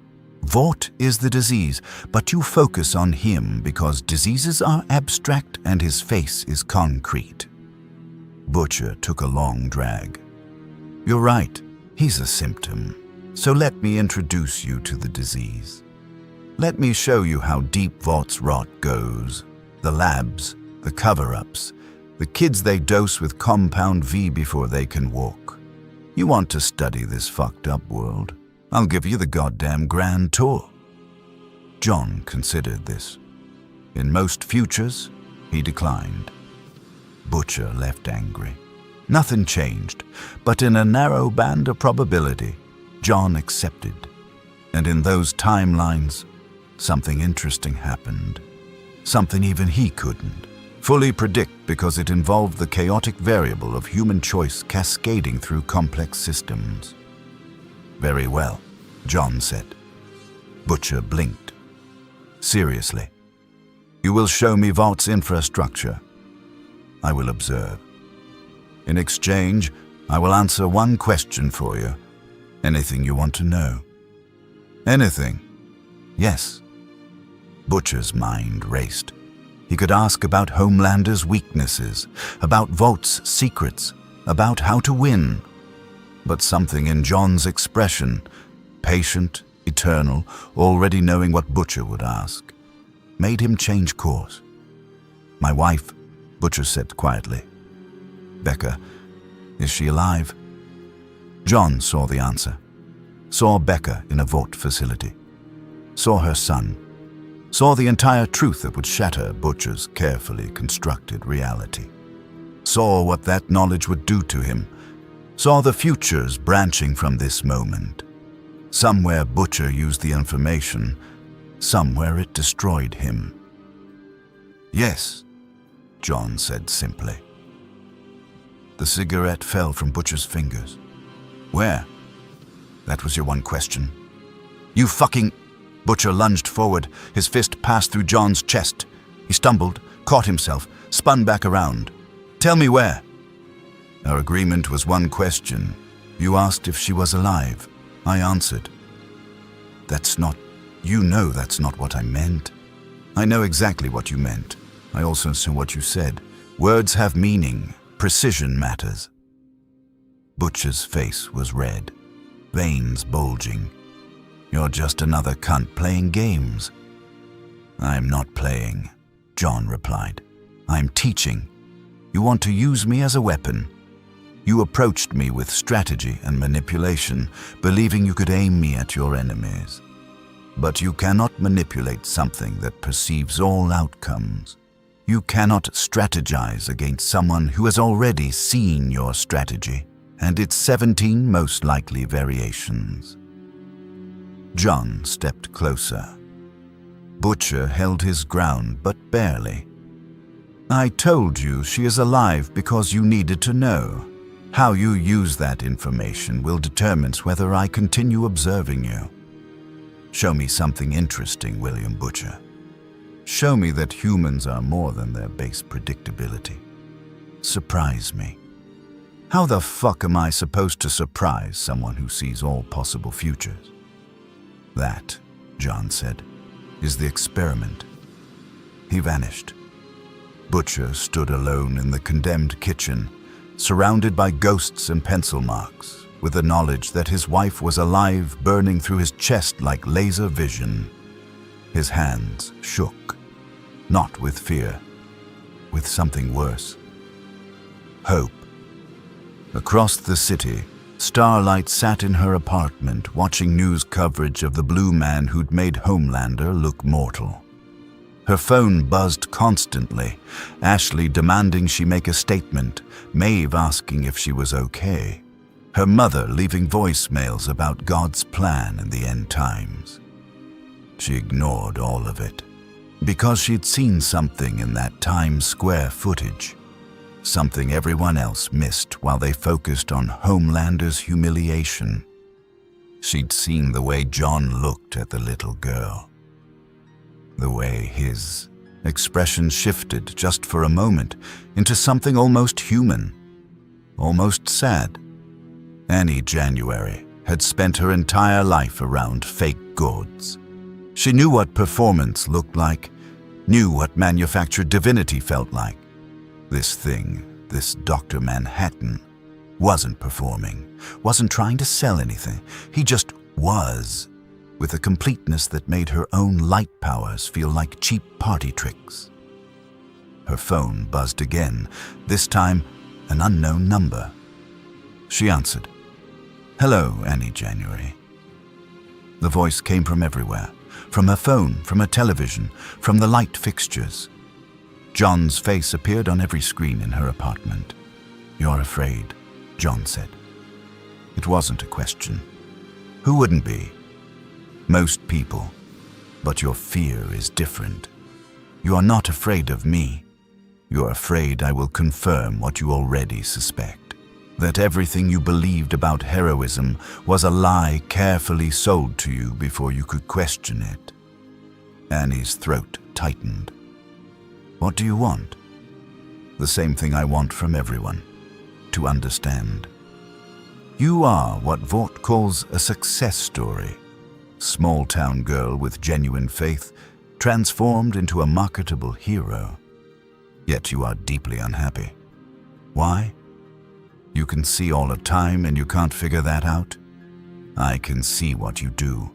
Vought is the disease, but you focus on him because diseases are abstract and his face is concrete. Butcher took a long drag. You're right, he's a symptom. So let me introduce you to the disease. Let me show you how deep Vaught's rot goes. The labs, the cover-ups, the kids they dose with compound V before they can walk. You want to study this fucked up world? I'll give you the goddamn grand tour. John considered this. In most futures, he declined. Butcher left angry. Nothing changed, but in a narrow band of probability, John accepted. And in those timelines, something interesting happened. Something even he couldn't fully predict because it involved the chaotic variable of human choice cascading through complex systems. Very well, John said. Butcher blinked. Seriously, you will show me Vault's infrastructure. I will observe. In exchange, I will answer one question for you. Anything you want to know. Anything? Yes. Butcher's mind raced. He could ask about Homelander's weaknesses, about Vault's secrets, about how to win. But something in John's expression, patient, eternal, already knowing what Butcher would ask, made him change course. My wife, Butcher said quietly. Becca, is she alive? John saw the answer. Saw Becca in a Vought facility. Saw her son. Saw the entire truth that would shatter Butcher's carefully constructed reality. Saw what that knowledge would do to him. Saw the futures branching from this moment. Somewhere Butcher used the information, somewhere it destroyed him. Yes, John said simply. The cigarette fell from Butcher's fingers. Where? That was your one question. You fucking... Butcher lunged forward. His fist passed through John's chest. He stumbled, caught himself, spun back around. Tell me where. Our agreement was one question. You asked if she was alive. I answered. That's not... You know that's not what I meant. I know exactly what you meant. I also know what you said. Words have meaning. Precision matters. Butcher's face was red, veins bulging. You're just another cunt playing games. I'm not playing, John replied. I'm teaching. You want to use me as a weapon. You approached me with strategy and manipulation, believing you could aim me at your enemies. But you cannot manipulate something that perceives all outcomes. You cannot strategize against someone who has already seen your strategy and its 17 most likely variations. John stepped closer. Butcher held his ground, but barely. I told you she is alive because you needed to know. How you use that information will determine whether I continue observing you. Show me something interesting, William Butcher. Show me that humans are more than their base predictability. Surprise me. How the fuck am I supposed to surprise someone who sees all possible futures? That, John said, is the experiment. He vanished. Butcher stood alone in the condemned kitchen, surrounded by ghosts and pencil marks, with the knowledge that his wife was alive, burning through his chest like laser vision. His hands shook, not with fear, with something worse. Hope. Across the city, Starlight sat in her apartment watching news coverage of the blue man who'd made Homelander look mortal. Her phone buzzed constantly, Ashley demanding she make a statement, Maeve asking if she was okay, her mother leaving voicemails about God's plan in the end times. She ignored all of it, because she'd seen something in that Times Square footage, something everyone else missed while they focused on Homelander's humiliation. She'd seen the way John looked at the little girl. The way his expression shifted just for a moment into something almost human, almost sad. Annie January had spent her entire life around fake gods. She knew what performance looked like, knew what manufactured divinity felt like. This thing, this Dr. Manhattan, wasn't performing, wasn't trying to sell anything. He just was, with a completeness that made her own light powers feel like cheap party tricks. Her phone buzzed again, this time an unknown number. She answered. "Hello, Annie January." The voice came from everywhere, from her phone, from her television, from the light fixtures. John's face appeared on every screen in her apartment. "You're afraid," John said. It wasn't a question. Who wouldn't be? Most people. But your fear is different. You are not afraid of me. You are afraid I will confirm what you already suspect. That everything you believed about heroism was a lie carefully sold to you before you could question it. Annie's throat tightened. What do you want? The same thing I want from everyone. To understand. You are what Vought calls a success story. Small-town girl with genuine faith, transformed into a marketable hero. Yet you are deeply unhappy. Why? You can see all the time and you can't figure that out? I can see what you do.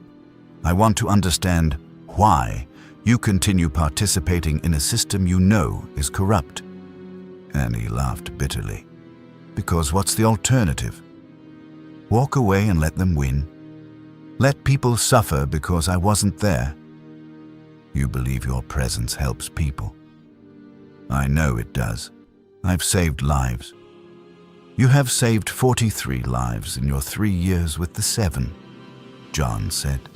I want to understand why you continue participating in a system you know is corrupt. Annie laughed bitterly. Because what's the alternative? Walk away and let them win? Let people suffer because I wasn't there? You believe your presence helps people. I know it does. I've saved lives. You have saved 43 lives in your 3 years with the 7, John said.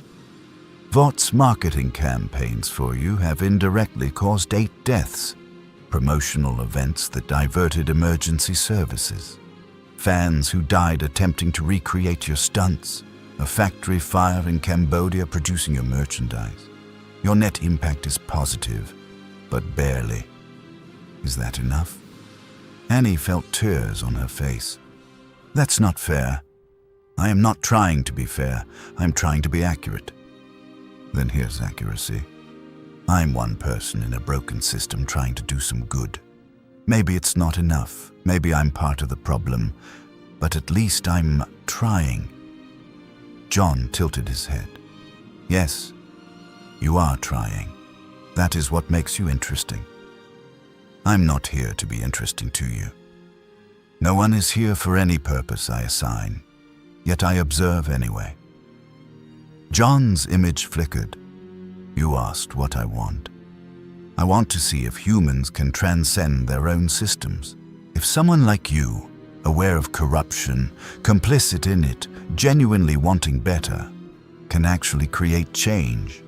Vought's marketing campaigns for you have indirectly caused 8 deaths, promotional events that diverted emergency services, fans who died attempting to recreate your stunts, a factory fire in Cambodia producing your merchandise. Your net impact is positive, but barely. Is that enough? Annie felt tears on her face. That's not fair. I am not trying to be fair. I'm trying to be accurate. Then here's accuracy. I'm one person in a broken system trying to do some good. Maybe it's not enough. Maybe I'm part of the problem. But at least I'm trying. John tilted his head. Yes, you are trying. That is what makes you interesting. I'm not here to be interesting to you. No one is here for any purpose I assign, yet I observe anyway. John's image flickered. You asked what I want. I want to see if humans can transcend their own systems. If someone like you, aware of corruption, complicit in it, genuinely wanting better, can actually create change.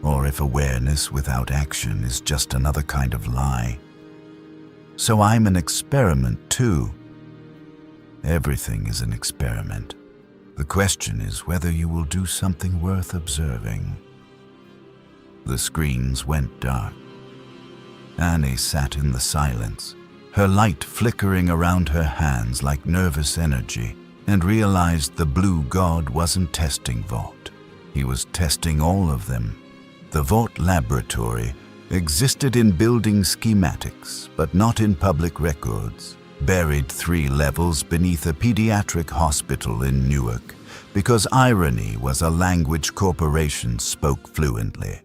Or if awareness without action is just another kind of lie. So I'm an experiment too. Everything is an experiment. The question is whether you will do something worth observing. The screens went dark. Annie sat in the silence, her light flickering around her hands like nervous energy, and realized the blue god wasn't testing Vought. He was testing all of them. The Vought laboratory existed in building schematics, but not in public records, buried 3 levels beneath a pediatric hospital in Newark, because irony was a language corporations spoke fluently.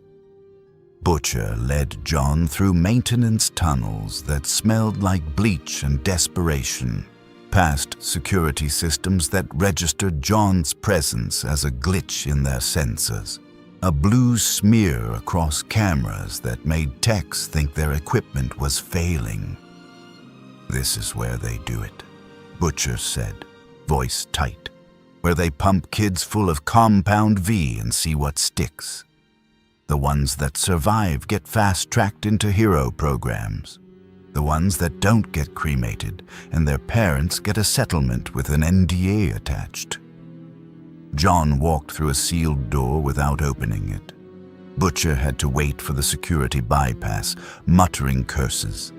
Butcher led John through maintenance tunnels that smelled like bleach and desperation, past security systems that registered John's presence as a glitch in their sensors, a blue smear across cameras that made techs think their equipment was failing. "This is where they do it," Butcher said, voice tight. "Where they pump kids full of compound V and see what sticks. The ones that survive get fast-tracked into hero programs. The ones that don't get cremated, and their parents get a settlement with an NDA attached." John walked through a sealed door without opening it. Butcher had to wait for the security bypass, muttering curses.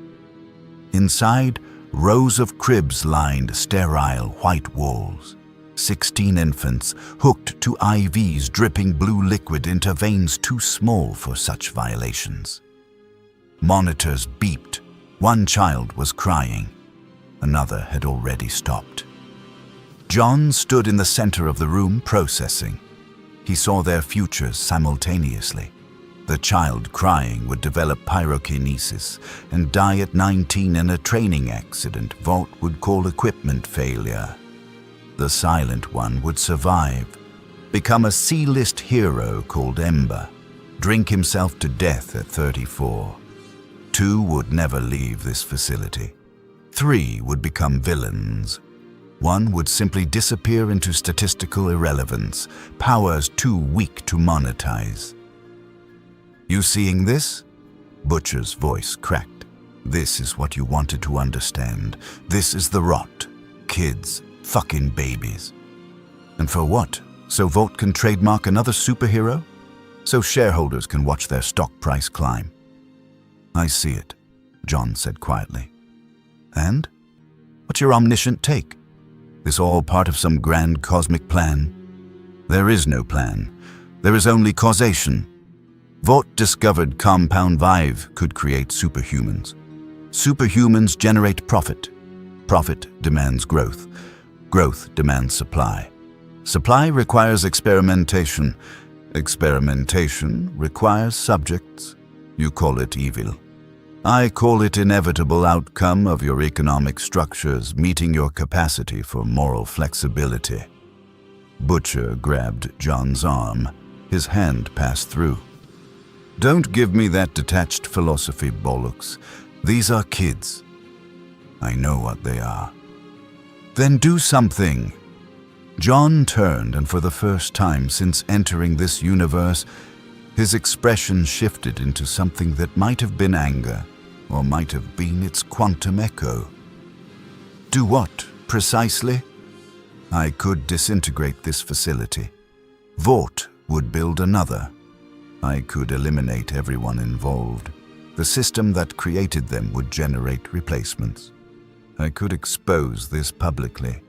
Inside, rows of cribs lined sterile white walls. 16 infants hooked to IVs dripping blue liquid into veins too small for such violations. Monitors beeped. One child was crying. Another had already stopped. John stood in the center of the room processing. He saw their futures simultaneously. The child crying would develop pyrokinesis and die at 19 in a training accident Vought would call equipment failure. The silent one would survive, become a C-list hero called Ember, drink himself to death at 34. 2 would never leave this facility. 3 would become villains. 1 would simply disappear into statistical irrelevance, powers too weak to monetize. "You seeing this?" Butcher's voice cracked. "This is what you wanted to understand. This is the rot. Kids. Fucking babies. And for what? So Vought can trademark another superhero? So shareholders can watch their stock price climb?" "I see it," John said quietly. "And? What's your omniscient take? This all part of some grand cosmic plan?" "There is no plan. There is only causation. Vought discovered compound Vive could create superhumans. Superhumans generate profit. Profit demands growth. Growth demands supply. Supply requires experimentation. Experimentation requires subjects. You call it evil. I call it inevitable outcome of your economic structures meeting your capacity for moral flexibility." Butcher grabbed John's arm. His hand passed through. "Don't give me that detached philosophy bollocks. These are kids. I know what they are." "Then do something." John turned, and for the first time since entering this universe, his expression shifted into something that might have been anger, or might have been its quantum echo. "Do what, precisely?" "I could disintegrate this facility. Vought would build another. I could eliminate everyone involved. The system that created them would generate replacements. I could expose this publicly.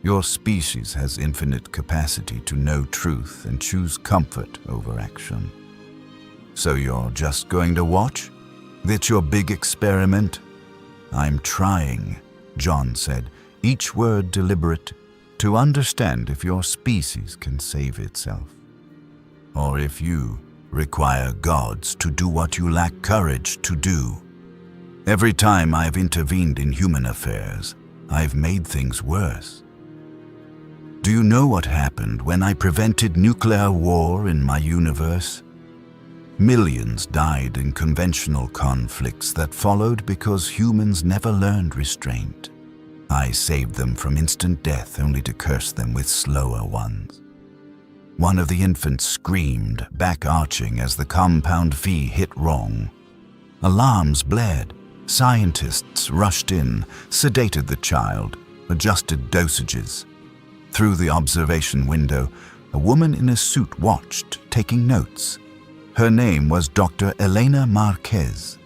Your species has infinite capacity to know truth and choose comfort over action. So you're just going to watch? That's your big experiment?" "I'm trying," John said, each word deliberate, "to understand if your species can save itself. Or if you require gods to do what you lack courage to do. Every time I've intervened in human affairs, I've made things worse. Do you know what happened when I prevented nuclear war in my universe? Millions died in conventional conflicts that followed because humans never learned restraint. I saved them from instant death only to curse them with slower ones. One of the infants screamed, back arching as the compound V hit wrong. Alarms blared. Scientists rushed in, sedated the child, adjusted dosages. Through the observation window, a woman in a suit watched, taking notes. Her name was Dr. Elena Marquez.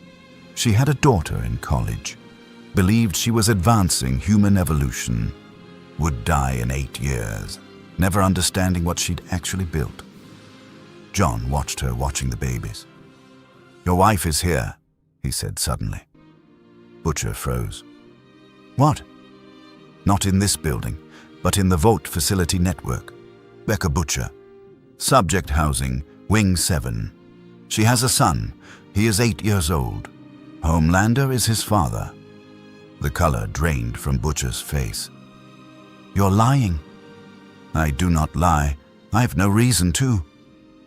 She had a daughter in college, believed she was advancing human evolution, would die in 8 years, never understanding what she'd actually built. John watched her watching the babies. "Your wife is here," he said suddenly. Butcher froze. "What?" "Not in this building, but in the Vought facility network. Becca Butcher. Subject housing, Wing 7. She has a son. He is 8 years old. Homelander is his father." The color drained from Butcher's face. "You're lying." "I do not lie. I have no reason to."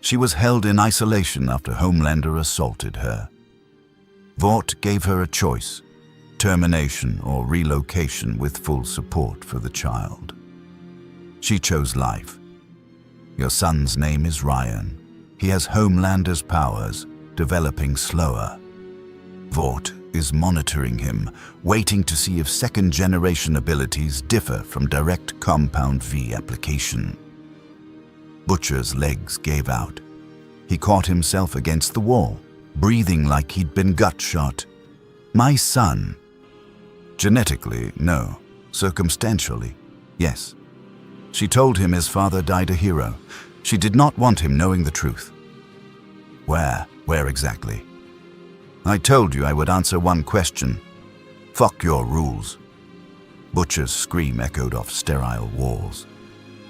She was held in isolation after Homelander assaulted her. Vought gave her a choice: termination or relocation with full support for the child. She chose life. "Your son's name is Ryan. He has Homelander's powers, developing slower. Vought is monitoring him, waiting to see if second-generation abilities differ from direct Compound V application." Butcher's legs gave out. He caught himself against the wall, breathing like he'd been gut-shot. "My son." Genetically, no. Circumstantially, yes. She told him his father died a hero. She did not want him knowing the truth. Where exactly? "I told you I would answer one question. Fuck your rules." Butcher's scream echoed off sterile walls.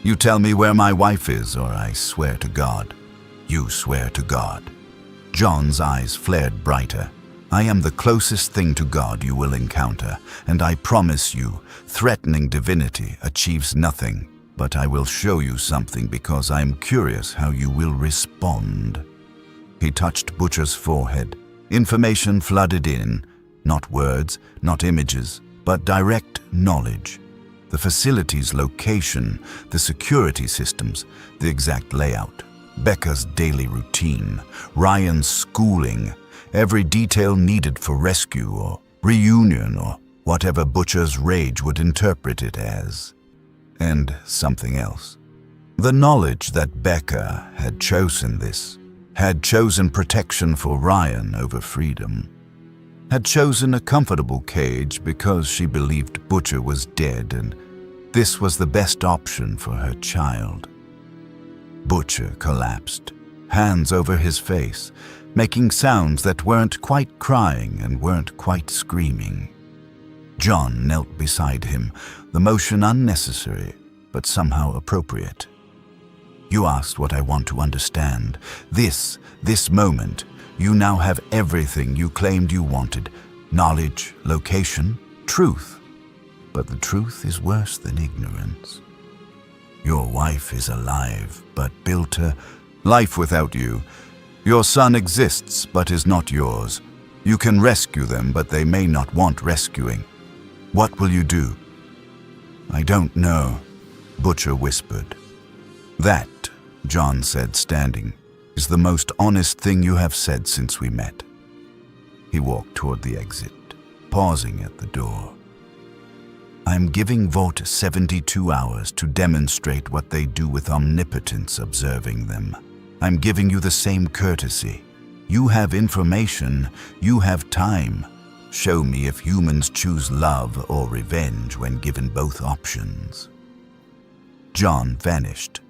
"You tell me where my wife is, or I swear to God." "You swear to God." John's eyes flared brighter. "I am the closest thing to God you will encounter, and I promise you, threatening divinity achieves nothing. But I will show you something because I am curious how you will respond." He touched Butcher's forehead. Information flooded in, not words, not images, but direct knowledge. The facility's location, the security systems, the exact layout, Becca's daily routine, Ryan's schooling, every detail needed for rescue or reunion or whatever Butcher's rage would interpret it as. And something else. The knowledge that Becca had chosen this, had chosen protection for Ryan over freedom, had chosen a comfortable cage because she believed Butcher was dead and this was the best option for her child. Butcher collapsed, hands over his face, making sounds that weren't quite crying and weren't quite screaming. John knelt beside him, the motion unnecessary, but somehow appropriate. "You asked what I want to understand. This moment, you now have everything you claimed you wanted. Knowledge, location, truth. But the truth is worse than ignorance. Your wife is alive, but built a life without you. Your son exists, but is not yours. You can rescue them, but they may not want rescuing. What will you do?" "I don't know," Butcher whispered. "That," John said, standing, "is the most honest thing you have said since we met." He walked toward the exit, pausing at the door. "I'm giving Vought 72 hours to demonstrate what they do with omnipotence observing them. I'm giving you the same courtesy. You have information, you have time. Show me if humans choose love or revenge when given both options." John vanished.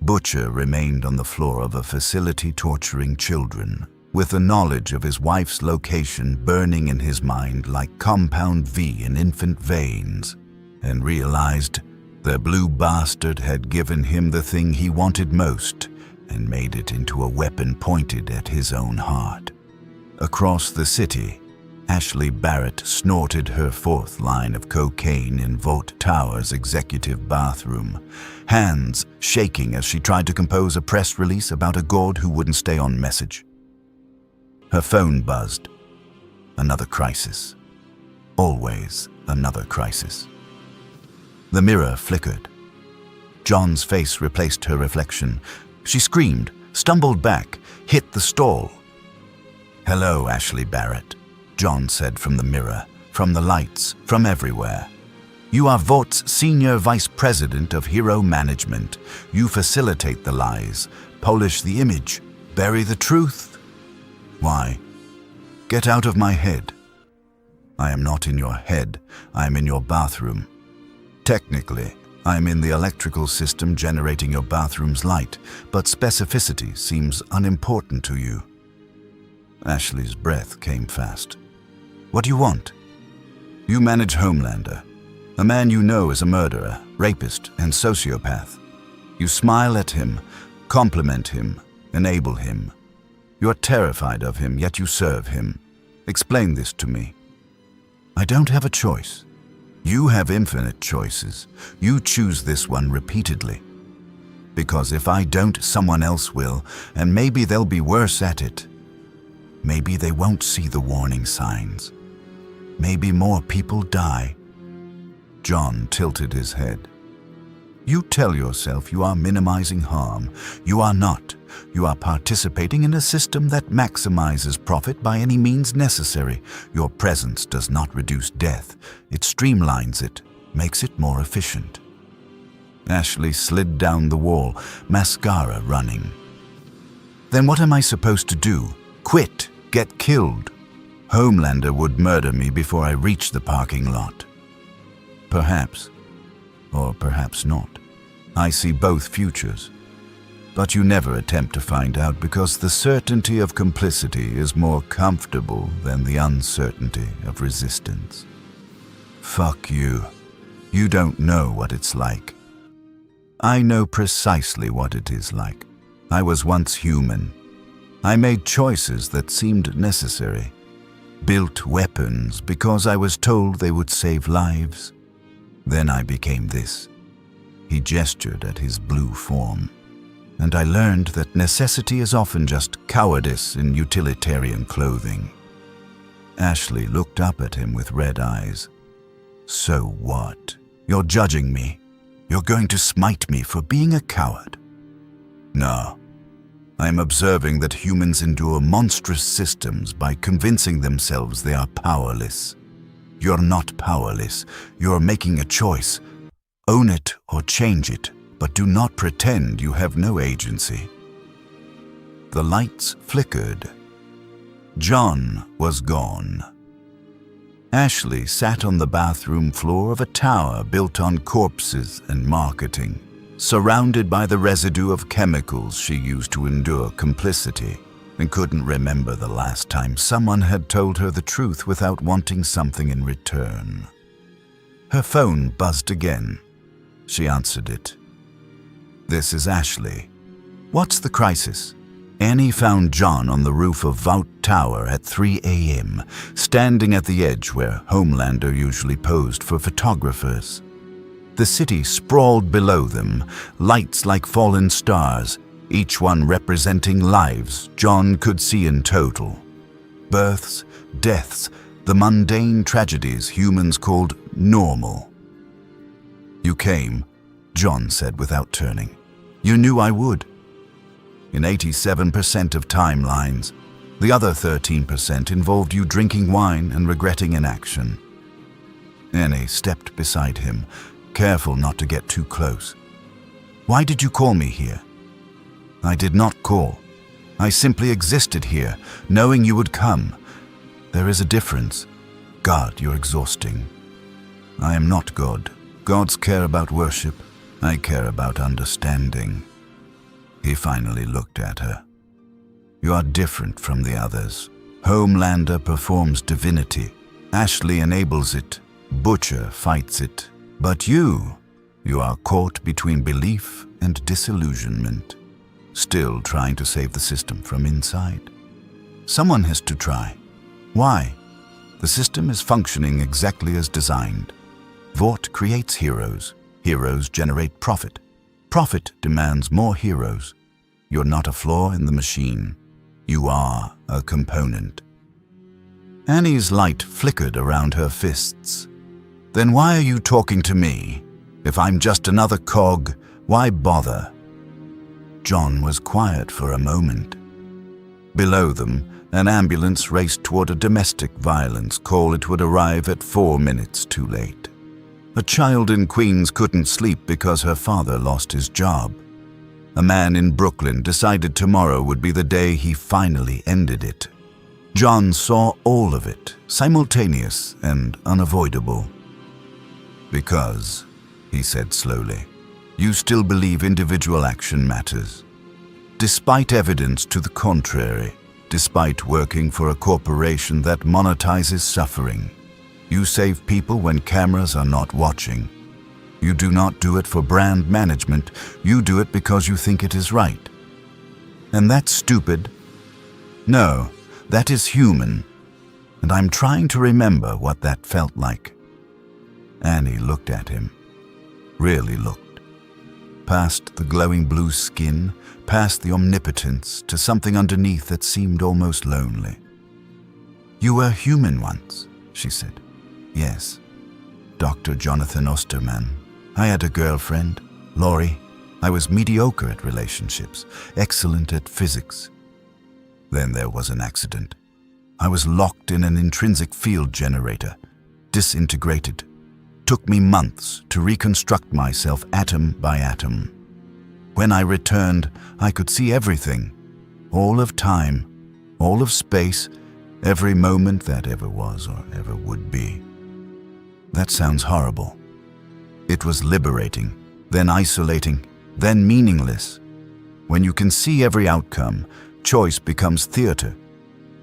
Butcher remained on the floor of a facility torturing children, with the knowledge of his wife's location burning in his mind like Compound V in infant veins, and realized the blue bastard had given him the thing he wanted most and made it into a weapon pointed at his own heart. Across the city, Ashley Barrett snorted her fourth line of cocaine in Vought Tower's executive bathroom, hands shaking as she tried to compose a press release about a god who wouldn't stay on message. Her phone buzzed. Another crisis. Always another crisis. The mirror flickered. John's face replaced her reflection. She screamed, stumbled back, hit the stall. "Hello, Ashley Barrett," John said from the mirror, from the lights, from everywhere. "You are Vaught's Senior Vice President of Hero Management. You facilitate the lies, polish the image, Bury the truth? Why? Get out of my head. I am not in your head, I am in your bathroom. Technically, I am in the electrical system generating your bathroom's light, but specificity seems unimportant to you. Ashley's breath came fast. What do you want? You manage Homelander, a man you know is a murderer, rapist, and sociopath. You smile at him, compliment him, enable him. You're terrified of him, yet you serve him. Explain this to me. I don't have a choice. You have infinite choices. You choose this one repeatedly. Because if I don't, someone else will, and maybe they'll be worse at it. Maybe they won't see the warning signs. Maybe more people die. John tilted his head. You tell yourself you are minimizing harm. You are not. You are participating in a system that maximizes profit by any means necessary. Your presence does not reduce death. It streamlines it, makes it more efficient. Ashley slid down the wall, mascara running. Then what am I supposed to do? Quit? Get killed? Homelander would murder me before I reach the parking lot. Perhaps. Or perhaps not. I see both futures. But you never attempt to find out because the certainty of complicity is more comfortable than the uncertainty of resistance. Fuck you. You don't know what it's like. I know precisely what it is like. I was once human. I made choices that seemed necessary. Built weapons because I was told they would save lives. Then I became this. He gestured at his blue form. And I learned that necessity is often just cowardice in utilitarian clothing. Ashley looked up at him with red eyes. So what? You're judging me. You're going to smite me for being a coward. No. I'm observing that humans endure monstrous systems by convincing themselves they are powerless. You're not powerless. You're making a choice. Own it or change it, but do not pretend you have no agency. The lights flickered. John was gone. Ashley sat on the bathroom floor of a tower built on corpses and marketing, surrounded by the residue of chemicals she used to endure complicity, and couldn't remember the last time someone had told her the truth without wanting something in return. Her phone buzzed again. She answered it. This is Ashley. What's the crisis? Annie found John on the roof of Vought Tower at 3 a.m., standing at the edge where Homelander usually posed for photographers. The city sprawled below them, lights like fallen stars, each one representing lives John could see in total. Births, deaths, the mundane tragedies humans called normal. You came, John said without turning. You knew I would. In 87% of timelines, the other 13% involved you drinking wine and regretting inaction. Annie stepped beside him, careful not to get too close. Why did you call me here? I did not call. I simply existed here, knowing you would come. There is a difference. God, you're exhausting. I am not God. Gods care about worship. I care about understanding. He finally looked at her. You are different from the others. Homelander performs divinity. Ashley enables it. Butcher fights it. But you are caught between belief and disillusionment, still trying to save the system from inside. Someone has to try. Why? The system is functioning exactly as designed. Vought creates heroes. Heroes generate profit. Profit demands more heroes. You're not a flaw in the machine. You are a component. Annie's light flickered around her fists. Then why are you talking to me? If I'm just another cog, why bother? John was quiet for a moment. Below them, an ambulance raced toward a domestic violence call. It would arrive at 4 minutes too late. A child in Queens couldn't sleep because her father lost his job. A man in Brooklyn decided tomorrow would be the day he finally ended it. John saw all of it, simultaneous and unavoidable. "Because," he said slowly, "you still believe individual action matters. Despite evidence to the contrary, despite working for a corporation that monetizes suffering, you save people when cameras are not watching. You do not do it for brand management, you do it because you think it is right. And that's stupid? No, that is human. And I'm trying to remember what that felt like." Annie looked at him, really looked. Past the glowing blue skin, past the omnipotence, to something underneath that seemed almost lonely. "You were human once," she said. "Yes. Dr. Jonathan Osterman. I had a girlfriend, Laurie. I was mediocre at relationships, excellent at physics. Then there was an accident. I was locked in an intrinsic field generator, disintegrated. Took me months to reconstruct myself atom by atom. When I returned, I could see everything, all of time, all of space, every moment that ever was or ever would be. That sounds horrible. It was liberating, then isolating, then meaningless. When you can see every outcome, choice becomes theater.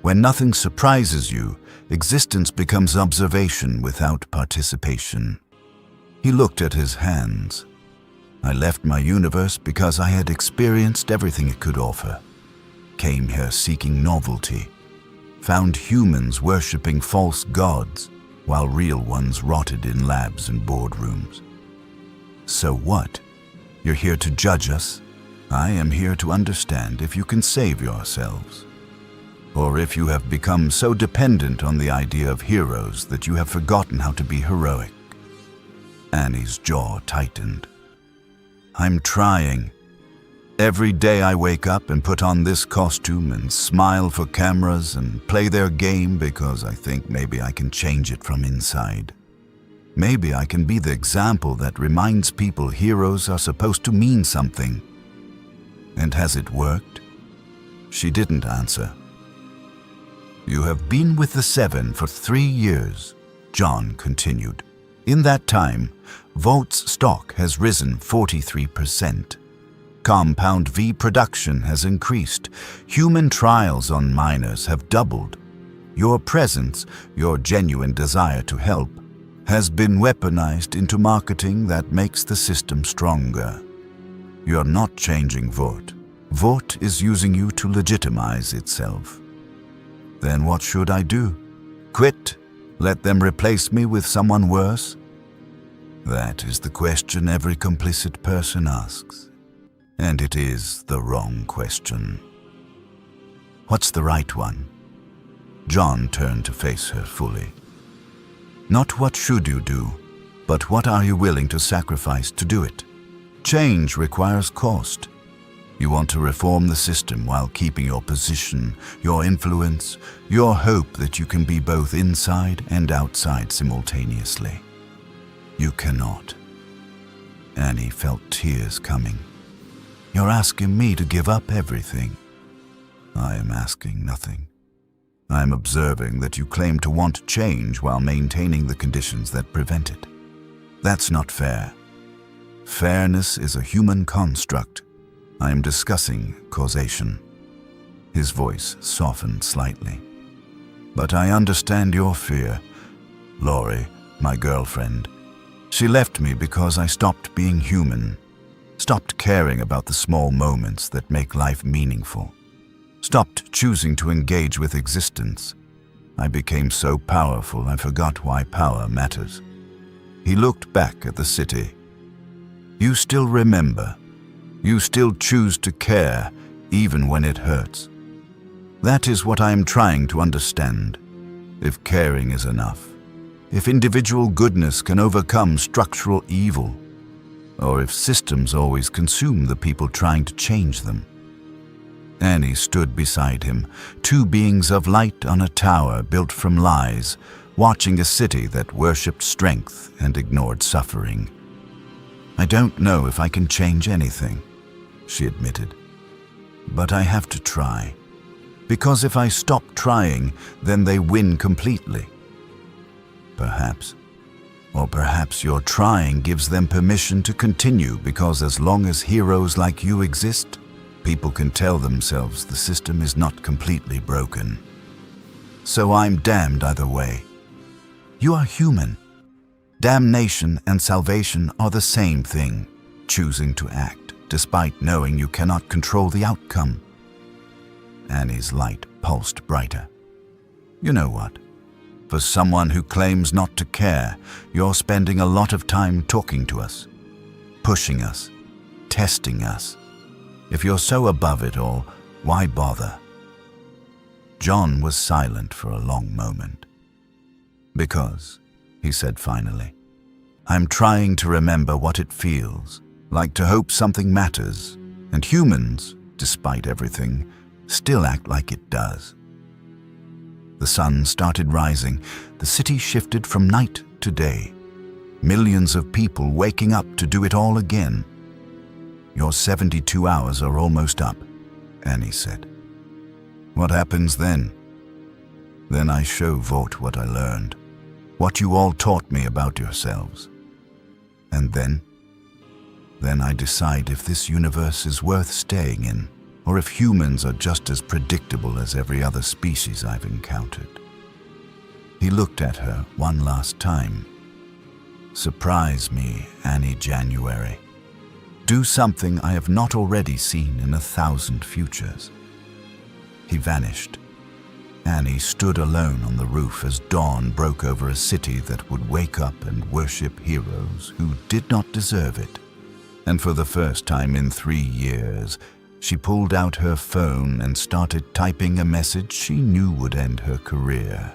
When nothing surprises you, existence becomes observation without participation." He looked at his hands. "I left my universe because I had experienced everything it could offer. Came here seeking novelty. Found humans worshipping false gods, while real ones rotted in labs and boardrooms. So what? You're here to judge us? I am here to understand if you can save yourselves. Or if you have become so dependent on the idea of heroes that you have forgotten how to be heroic." Annie's jaw tightened. "I'm trying. Every day I wake up and put on this costume and smile for cameras and play their game because I think maybe I can change it from inside. Maybe I can be the example that reminds people heroes are supposed to mean something. And has it worked?" She didn't answer. "You have been with the Seven for 3 years," John continued. "In that time, Vought's stock has risen 43%. Compound V production has increased. Human trials on miners have doubled. Your presence, your genuine desire to help, has been weaponized into marketing that makes the system stronger. You're not changing Vought. Vought is using you to legitimize itself. Then what should I do? Quit? Let them replace me with someone worse? That is the question every complicit person asks. And it is the wrong question. What's the right one?" John turned to face her fully. "Not what should you do, but what are you willing to sacrifice to do it? Change requires cost. You want to reform the system while keeping your position, your influence, your hope that you can be both inside and outside simultaneously. You cannot." Annie felt tears coming. "You're asking me to give up everything." "I am asking nothing. I am observing that you claim to want change while maintaining the conditions that prevent it. That's not fair. Fairness is a human construct. I am discussing causation." His voice softened slightly. "But I understand your fear. Laurie, my girlfriend, she left me because I stopped being human, stopped caring about the small moments that make life meaningful, stopped choosing to engage with existence. I became so powerful I forgot why power matters." He looked back at the city. "You still remember. You still choose to care, even when it hurts. That is what I am trying to understand. If caring is enough, if individual goodness can overcome structural evil, or if systems always consume the people trying to change them." Annie stood beside him, two beings of light on a tower built from lies, watching a city that worshipped strength and ignored suffering. "I don't know if I can change anything. she admitted. "But I have to try. Because if I stop trying, then they win completely." Perhaps. Or perhaps your trying gives them permission to continue, because as long as heroes like you exist, people can tell themselves the system is not completely broken. So I'm damned either way. You are human. Damnation and salvation are the same thing, choosing to act despite knowing you cannot control the outcome. Annie's light pulsed brighter. "You know what? For someone who claims not to care, you're spending a lot of time talking to us, pushing us, testing us. If you're so above it all, why bother?" John was silent for a long moment. "Because," he said finally, "I'm trying to remember what it feels like to hope something matters, and humans, despite everything, still act like it does." The sun started rising. The city shifted from night to day. Millions of people waking up to do it all again. "Your 72 hours are almost up," Annie said. "What happens then?" "Then I show Vought what I learned, what you all taught me about yourselves. And then I decide if this universe is worth staying in, or if humans are just as predictable as every other species I've encountered." He looked at her one last time. "Surprise me, Annie January. Do something I have not already seen in 1,000 futures." He vanished. Annie stood alone on the roof as dawn broke over a city that would wake up and worship heroes who did not deserve it. And for the first time in 3 years, she pulled out her phone and started typing a message she knew would end her career.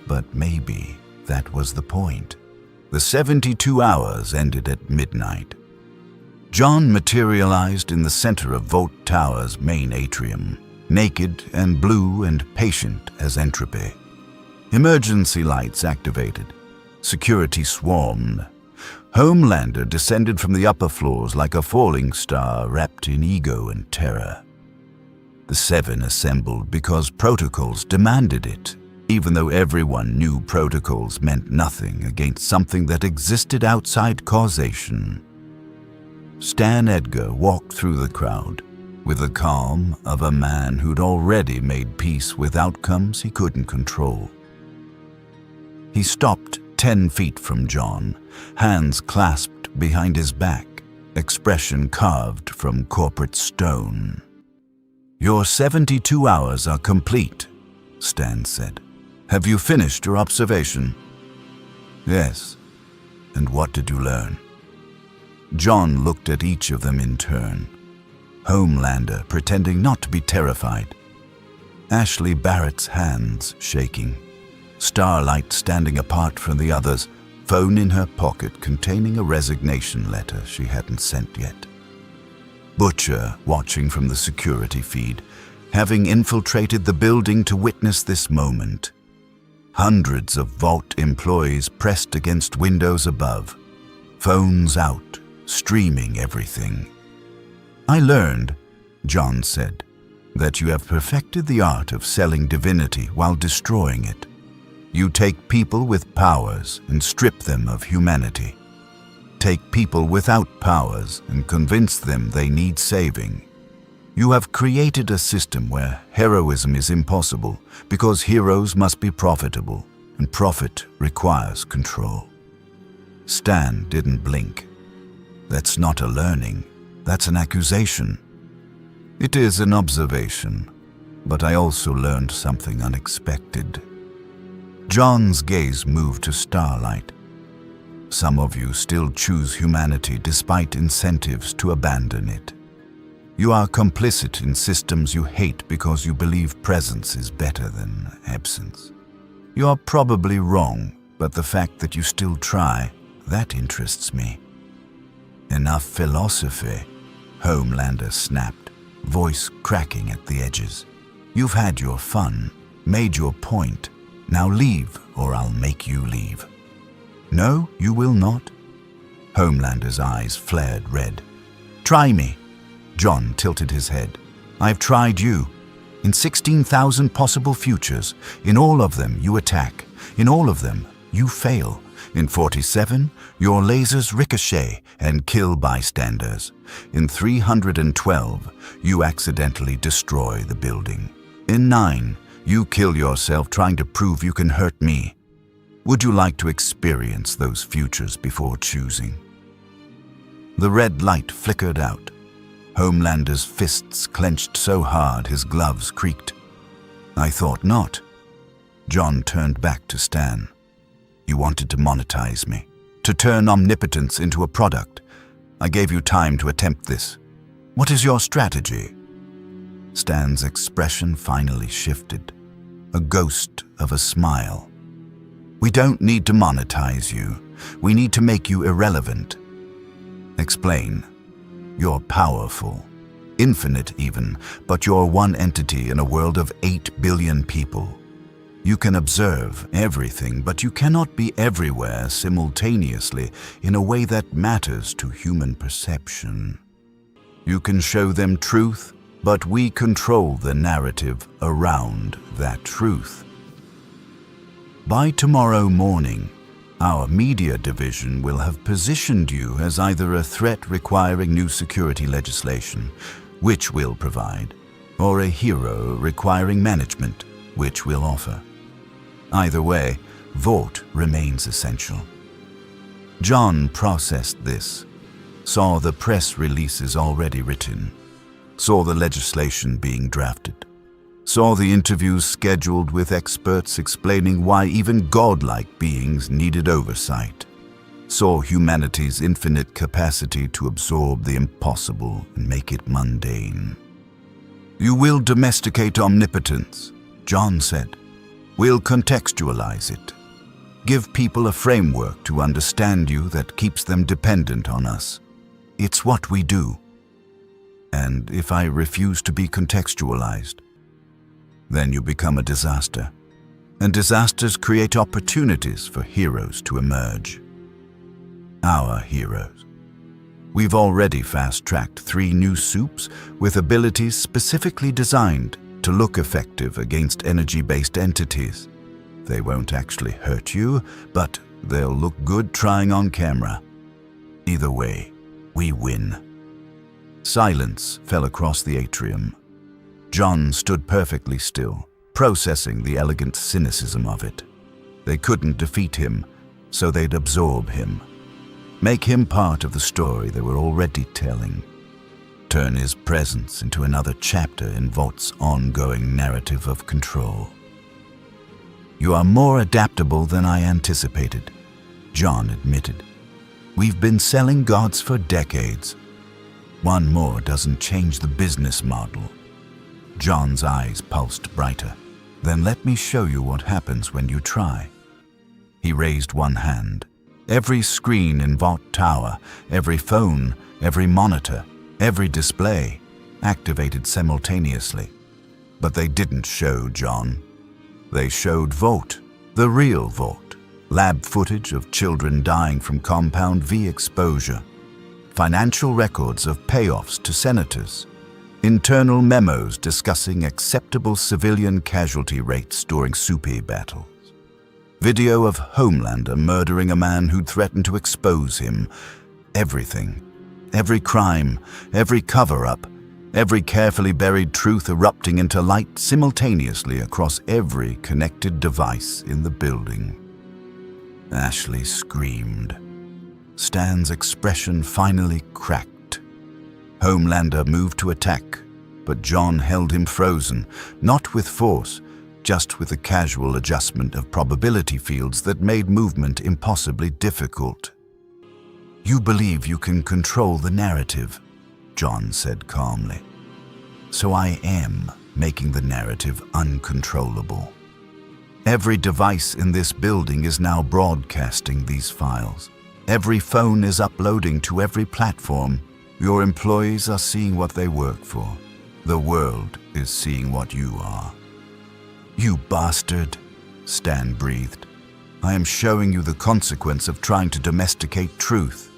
But maybe that was the point. The 72 hours ended at midnight. John materialized in the center of Vought Tower's main atrium, naked and blue and patient as entropy. Emergency lights activated. Security swarmed. Homelander descended from the upper floors like a falling star wrapped in ego and terror. The Seven assembled because protocols demanded it, even though everyone knew protocols meant nothing against something that existed outside causation. Stan Edgar walked through the crowd with the calm of a man who'd already made peace with outcomes he couldn't control. He stopped 10 feet from John, hands clasped behind his back, expression carved from corporate stone. "Your 72 hours are complete," Stan said. "Have you finished your observation?" "Yes." "And what did you learn?" John looked at each of them in turn. Homelander pretending not to be terrified. Ashley Barrett's hands shaking. Starlight standing apart from the others, phone in her pocket containing a resignation letter she hadn't sent yet. Butcher watching from the security feed, having infiltrated the building to witness this moment. Hundreds of Vought employees pressed against windows above, phones out, streaming everything. "I learned," John said, "that you have perfected the art of selling divinity while destroying it. You take people with powers and strip them of humanity. Take people without powers and convince them they need saving. You have created a system where heroism is impossible because heroes must be profitable, and profit requires control." Stan didn't blink. "That's not a learning. That's an accusation." "It is an observation, but I also learned something unexpected." John's gaze moved to Starlight. "Some of you still choose humanity despite incentives to abandon it. You are complicit in systems you hate because you believe presence is better than absence. You are probably wrong, but the fact that you still try, that interests me." "Enough philosophy," Homelander snapped, voice cracking at the edges. "You've had your fun, made your point. Now leave, or I'll make you leave." "No, you will not." Homelander's eyes flared red. "Try me. John tilted his head. I've tried you. In 16,000 possible futures, in all of them you attack. In all of them, you fail. In 47, your lasers ricochet and kill bystanders. In 312, you accidentally destroy the building. In 9, you kill yourself trying to prove you can hurt me. Would you like to experience those futures before choosing? The red light flickered out. Homelander's fists clenched so hard his gloves creaked. I thought not. John turned back to Stan. You wanted to monetize me, to turn omnipotence into a product. I gave you time to attempt this. What is your strategy? Stan's expression finally shifted, a ghost of a smile. We don't need to monetize you. We need to make you irrelevant. Explain. You're powerful, infinite even, but you're one entity in a world of 8 billion people. You can observe everything, but you cannot be everywhere simultaneously in a way that matters to human perception. You can show them truth, but we control the narrative around that truth. By tomorrow morning, our media division will have positioned you as either a threat requiring new security legislation, which we'll provide, or a hero requiring management, which we'll offer. Either way, Vought remains essential. John processed this, saw the press releases already written, saw the legislation being drafted, saw the interviews scheduled with experts explaining why even godlike beings needed oversight, saw humanity's infinite capacity to absorb the impossible and make it mundane. You will domesticate omnipotence, John said. We'll contextualize it. Give people a framework to understand you that keeps them dependent on us. It's what we do. And if I refuse to be contextualized, then you become a disaster. And disasters create opportunities for heroes to emerge. Our heroes. We've already fast-tracked 3 new Supes with abilities specifically designed to look effective against energy-based entities. They won't actually hurt you, but they'll look good trying on camera. Either way, we win. Silence fell across the atrium. John stood perfectly still, processing the elegant cynicism of it. They couldn't defeat him, so they'd absorb him. Make him part of the story they were already telling. Turn his presence into another chapter in Vought's ongoing narrative of control. You are more adaptable than I anticipated, John admitted. We've been selling gods for decades. One more doesn't change the business model. John's eyes pulsed brighter. Then let me show you what happens when you try. He raised one hand. Every screen in Vought Tower, every phone, every monitor, every display activated simultaneously. But they didn't show John. They showed Vought, the real Vought. Lab footage of children dying from Compound V exposure. Financial records of payoffs to senators. Internal memos discussing acceptable civilian casualty rates during Supes battles. Video of Homelander murdering a man who'd threatened to expose him. Everything. Every crime, every cover-up, every carefully buried truth erupting into light simultaneously across every connected device in the building. Ashley screamed. Stan's expression finally cracked. Homelander moved to attack, but John held him frozen, not with force, just with a casual adjustment of probability fields that made movement impossibly difficult. You believe you can control the narrative, John said calmly. So I am making the narrative uncontrollable. Every device in this building is now broadcasting these files. Every phone is uploading to every platform. Your employees are seeing what they work for. The world is seeing what you are. You bastard, Stan breathed. I am showing you the consequence of trying to domesticate truth.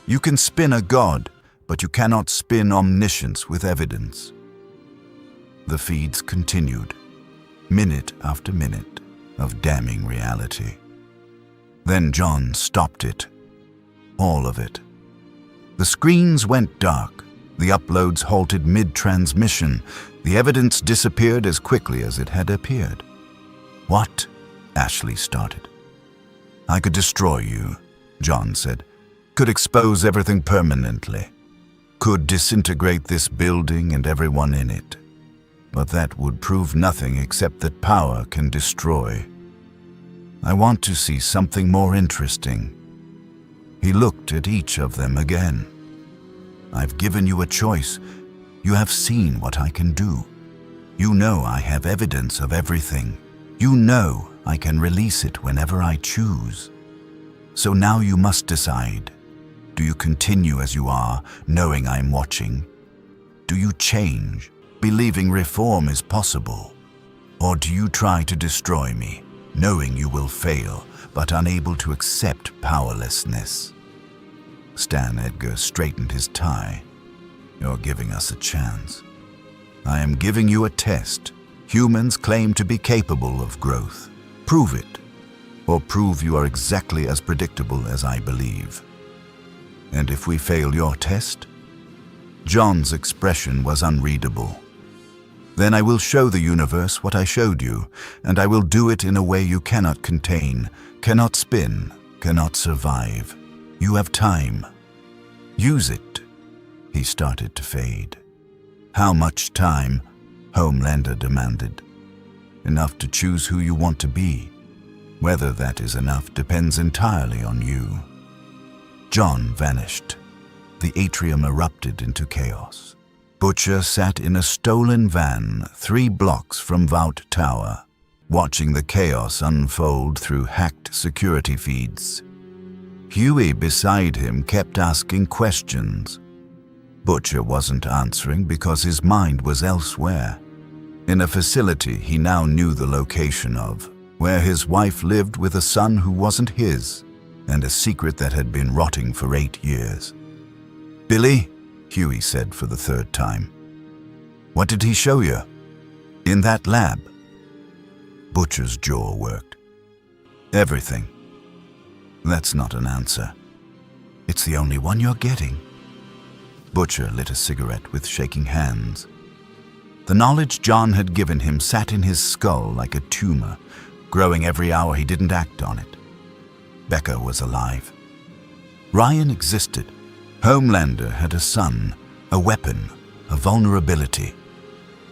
You can spin a god, but you cannot spin omniscience with evidence. The feeds continued, minute after minute of damning reality. Then John stopped it. All of it. The screens went dark. The uploads halted mid-transmission. The evidence disappeared as quickly as it had appeared. "What?" Ashley started. "I could destroy you," John said. "Could expose everything permanently. Could disintegrate this building and everyone in it. But that would prove nothing except that power can destroy. I want to see something more interesting." He looked at each of them again. "I've given you a choice. You have seen what I can do. You know I have evidence of everything. You know I can release it whenever I choose. So now you must decide. Do you continue as you are, knowing I'm watching? Do you change, believing reform is possible? Or do you try to destroy me, knowing you will fail, but unable to accept powerlessness?" Stan Edgar straightened his tie. "You're giving us a chance. I am giving you a test. Humans claim to be capable of growth. Prove it, or prove you are exactly as predictable as I believe. And if we fail your test?" John's expression was unreadable. "Then I will show the universe what I showed you, and I will do it in a way you cannot contain, cannot spin, cannot survive. You have time. Use it." He started to fade. "How much time?" Homelander demanded. "Enough to choose who you want to be. Whether that is enough depends entirely on you." John vanished. The atrium erupted into chaos. Butcher sat in a stolen van 3 blocks from Vought Tower, watching the chaos unfold through hacked security feeds. Huey beside him kept asking questions. Butcher wasn't answering because his mind was elsewhere. In a facility he now knew the location of, where his wife lived with a son who wasn't his, and a secret that had been rotting for 8 years. "Billy," Huey said for the 3rd time. "What did he show you? In that lab?" Butcher's jaw worked. "Everything." "That's not an answer. It's the only one you're getting." Butcher lit a cigarette with shaking hands. The knowledge John had given him sat in his skull like a tumor, growing every hour he didn't act on it. Becca was alive. Ryan existed. Homelander had a son, a weapon, a vulnerability.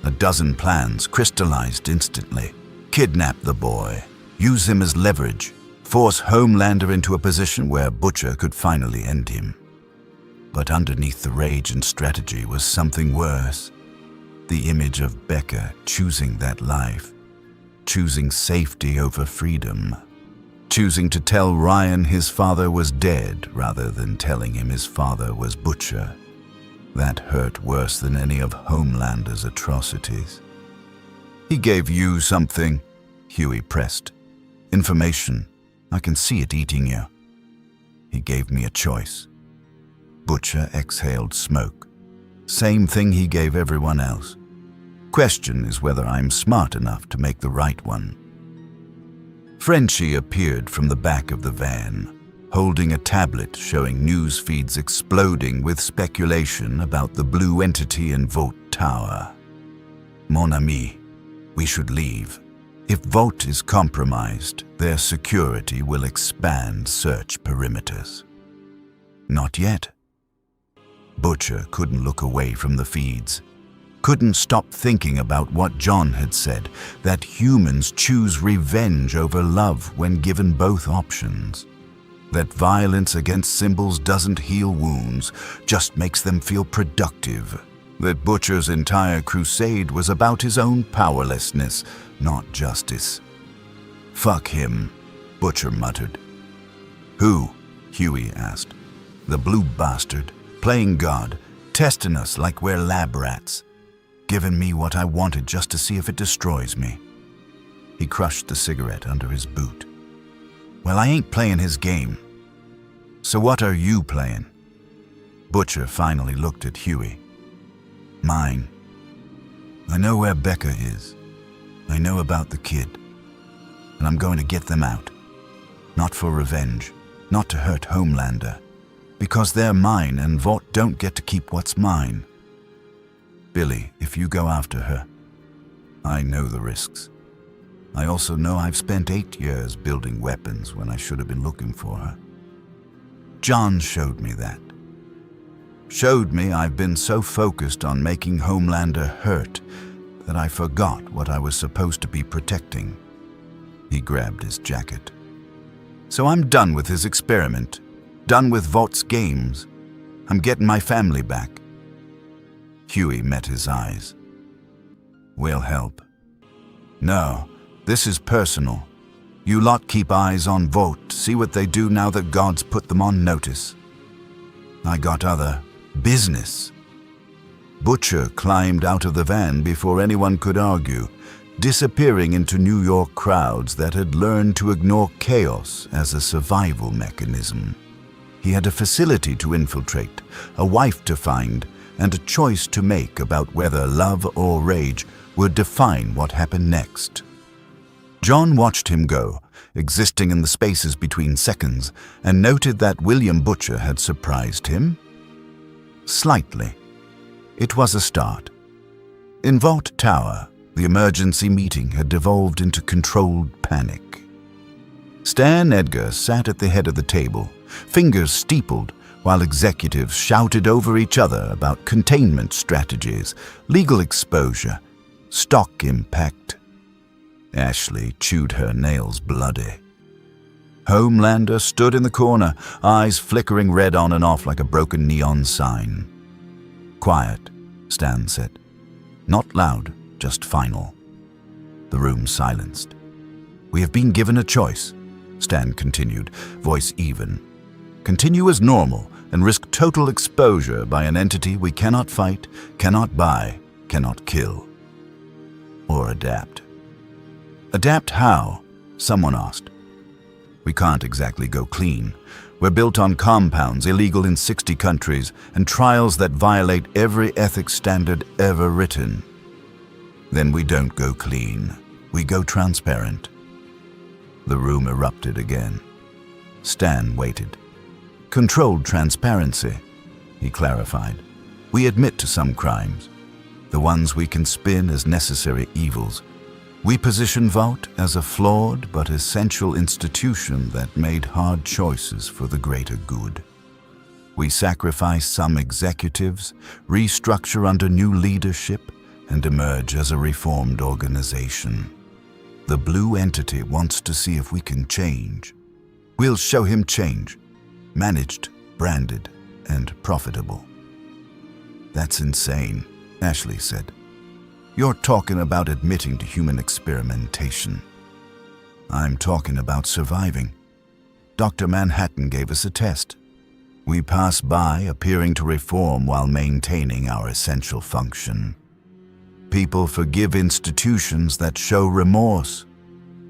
A dozen plans crystallized instantly. Kidnap the boy, use him as leverage, force Homelander into a position where Butcher could finally end him. But underneath the rage and strategy was something worse. The image of Becca choosing that life, choosing safety over freedom, choosing to tell Ryan his father was dead rather than telling him his father was Butcher. That hurt worse than any of Homelander's atrocities. "He gave you something," Huey pressed. "Information. I can see it eating you." "He gave me a choice." Butcher exhaled smoke. "Same thing he gave everyone else. Question is whether I'm smart enough to make the right one." Frenchie appeared from the back of the van, holding a tablet showing news feeds exploding with speculation about the blue entity in Vought Tower. "Mon ami, we should leave. If Vought is compromised, their security will expand search perimeters." "Not yet." Butcher couldn't look away from the feeds. Couldn't stop thinking about what John had said, that humans choose revenge over love when given both options. That violence against symbols doesn't heal wounds, just makes them feel productive. That Butcher's entire crusade was about his own powerlessness, not justice. "Fuck him," Butcher muttered. "Who?" Huey asked. "The blue bastard, playing God, testing us like we're lab rats. Giving me what I wanted just to see if it destroys me." He crushed the cigarette under his boot. "Well, I ain't playing his game. So what are you playing?" Butcher finally looked at Huey. Mine. I know where Becca is. I know about the kid. And I'm going to get them out. Not for revenge, not to hurt Homelander. Because they're mine and Vought don't get to keep what's mine. Billy, if you go after her, I know the risks. I also know I've spent 8 years building weapons when I should have been looking for her. John showed me that. Showed me I've been so focused on making Homelander hurt that I forgot what I was supposed to be protecting. He grabbed his jacket. So I'm done with his experiment. Done with Vaught's games. I'm getting my family back. Huey met his eyes. We'll help. No, this is personal. You lot keep eyes on Vought, see what they do now that God's put them on notice. I got other business. Butcher climbed out of the van before anyone could argue, disappearing into New York crowds that had learned to ignore chaos as a survival mechanism. He had a facility to infiltrate, a wife to find, and a choice to make about whether love or rage would define what happened next. John watched him go, existing in the spaces between seconds, and noted that William Butcher had surprised him. Slightly. It was a start. In Vought Tower, the emergency meeting had devolved into controlled panic. Stan Edgar sat at the head of the table, fingers steepled, while executives shouted over each other about containment strategies, legal exposure, stock impact. Ashley chewed her nails bloody. Homelander stood in the corner, eyes flickering red on and off like a broken neon sign. Quiet, Stan said. Not loud, just final. The room silenced. We have been given a choice, Stan continued, voice even. Continue as normal and risk total exposure by an entity we cannot fight, cannot buy, cannot kill. Or adapt. Adapt how? Someone asked. We can't exactly go clean. We're built on compounds illegal in 60 countries and trials that violate every ethics standard ever written. Then we don't go clean. We go transparent. The room erupted again. Stan waited. Controlled transparency, he clarified. We admit to some crimes, the ones we can spin as necessary evils. We position Vought as a flawed but essential institution that made hard choices for the greater good. We sacrifice some executives, restructure under new leadership, and emerge as a reformed organization. The blue entity wants to see if we can change. We'll show him change. Managed, branded, and profitable. That's insane, Ashley said. You're talking about admitting to human experimentation. I'm talking about surviving. Dr. Manhattan gave us a test. We pass by, appearing to reform while maintaining our essential function. People forgive institutions that show remorse.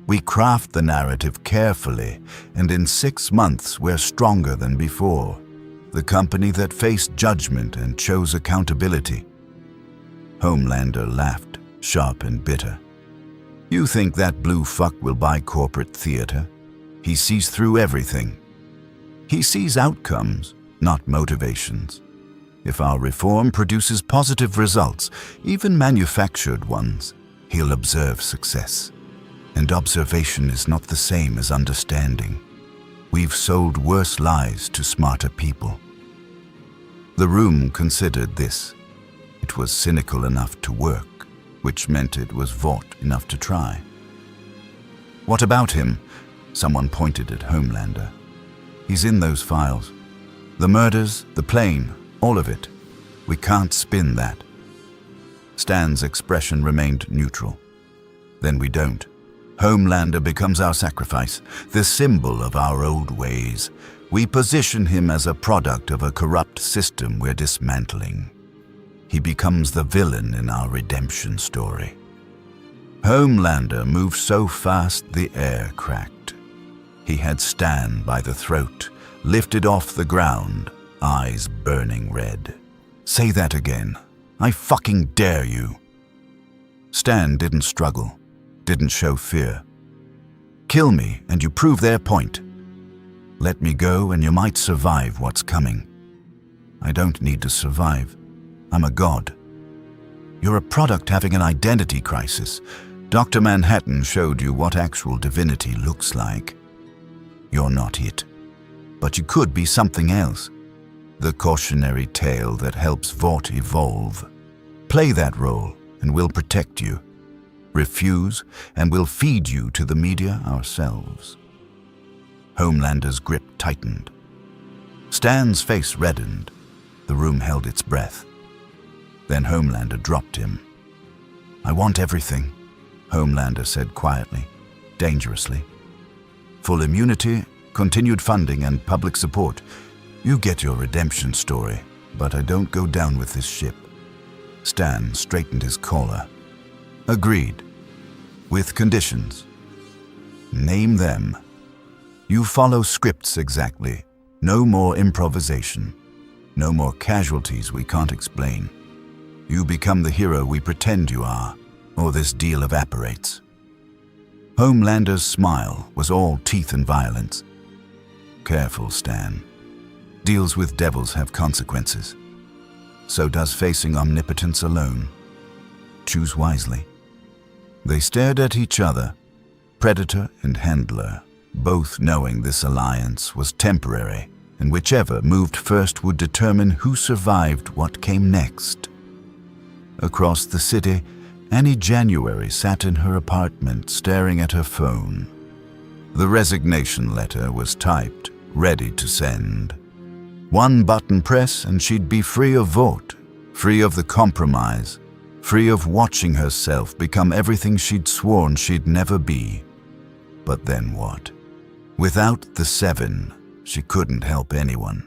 We craft the narrative carefully, and in 6 months we're stronger than before. The company that faced judgment and chose accountability. Homelander laughed, sharp and bitter. You think that blue fuck will buy corporate theater? He sees through everything. He sees outcomes, not motivations. If our reform produces positive results, even manufactured ones, he'll observe success. And observation is not the same as understanding. We've sold worse lies to smarter people. The room considered this. It was cynical enough to work, which meant it was Vought enough to try. What about him? Someone pointed at Homelander. He's in those files. The murders, the plane, all of it. We can't spin that. Stan's expression remained neutral. Then we don't. Homelander becomes our sacrifice, the symbol of our old ways. We position him as a product of a corrupt system we're dismantling. He becomes the villain in our redemption story. Homelander moved so fast the air cracked. He had Stan by the throat, lifted off the ground, eyes burning red. "Say that again. I fucking dare you." Stan didn't struggle, didn't show fear. "Kill me and you prove their point. Let me go and you might survive what's coming." "I don't need to survive. I'm a god." "You're a product having an identity crisis. Dr. Manhattan showed you what actual divinity looks like. You're not it. But you could be something else. The cautionary tale that helps Vought evolve. Play that role and we'll protect you. Refuse and we'll feed you to the media ourselves." Homelander's grip tightened. Stan's face reddened. The room held its breath. Then Homelander dropped him. "I want everything," Homelander said quietly, dangerously. "Full immunity, continued funding, and public support. You get your redemption story, but I don't go down with this ship." Stan straightened his collar. "Agreed. With conditions." "Name them." "You follow scripts exactly. No more improvisation. No more casualties we can't explain. You become the hero we pretend you are, or this deal evaporates." Homelander's smile was all teeth and violence. "Careful, Stan. Deals with devils have consequences. So does facing omnipotence alone. Choose wisely." They stared at each other, predator and handler, both knowing this alliance was temporary, and whichever moved first would determine who survived what came next. Across the city, Annie January sat in her apartment staring at her phone. The resignation letter was typed, ready to send. One button press and she'd be free of Vought, free of the compromise, free of watching herself become everything she'd sworn she'd never be. But then what? Without the Seven, she couldn't help anyone.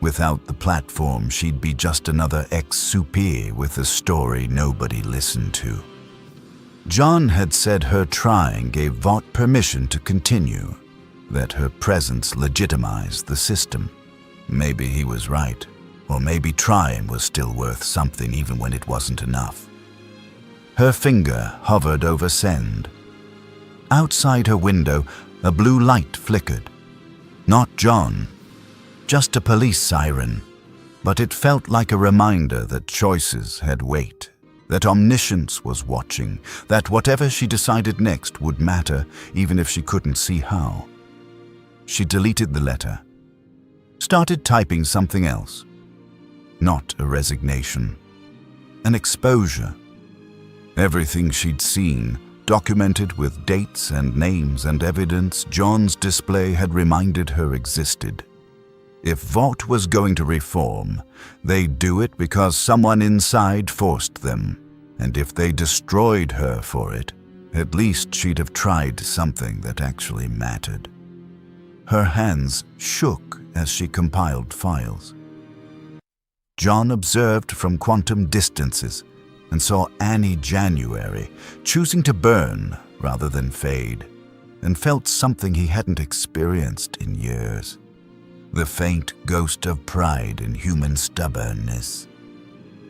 Without the platform, she'd be just another ex-Supes with a story nobody listened to. John had said her trying gave Vought permission to continue, that her presence legitimized the system. Maybe he was right, or maybe trying was still worth something even when it wasn't enough. Her finger hovered over send. Outside her window, a blue light flickered. Not John, just a police siren, but it felt like a reminder that choices had weight, that omniscience was watching, that whatever she decided next would matter even if she couldn't see how. She deleted the letter, started typing something else. Not a resignation, an exposure. Everything she'd seen, documented with dates and names and evidence John's display had reminded her existed. If Vought was going to reform, they'd do it because someone inside forced them, and if they destroyed her for it, at least she'd have tried something that actually mattered. Her hands shook as she compiled files. John observed from quantum distances and saw Annie January choosing to burn rather than fade, and felt something he hadn't experienced in years. The faint ghost of pride in human stubbornness.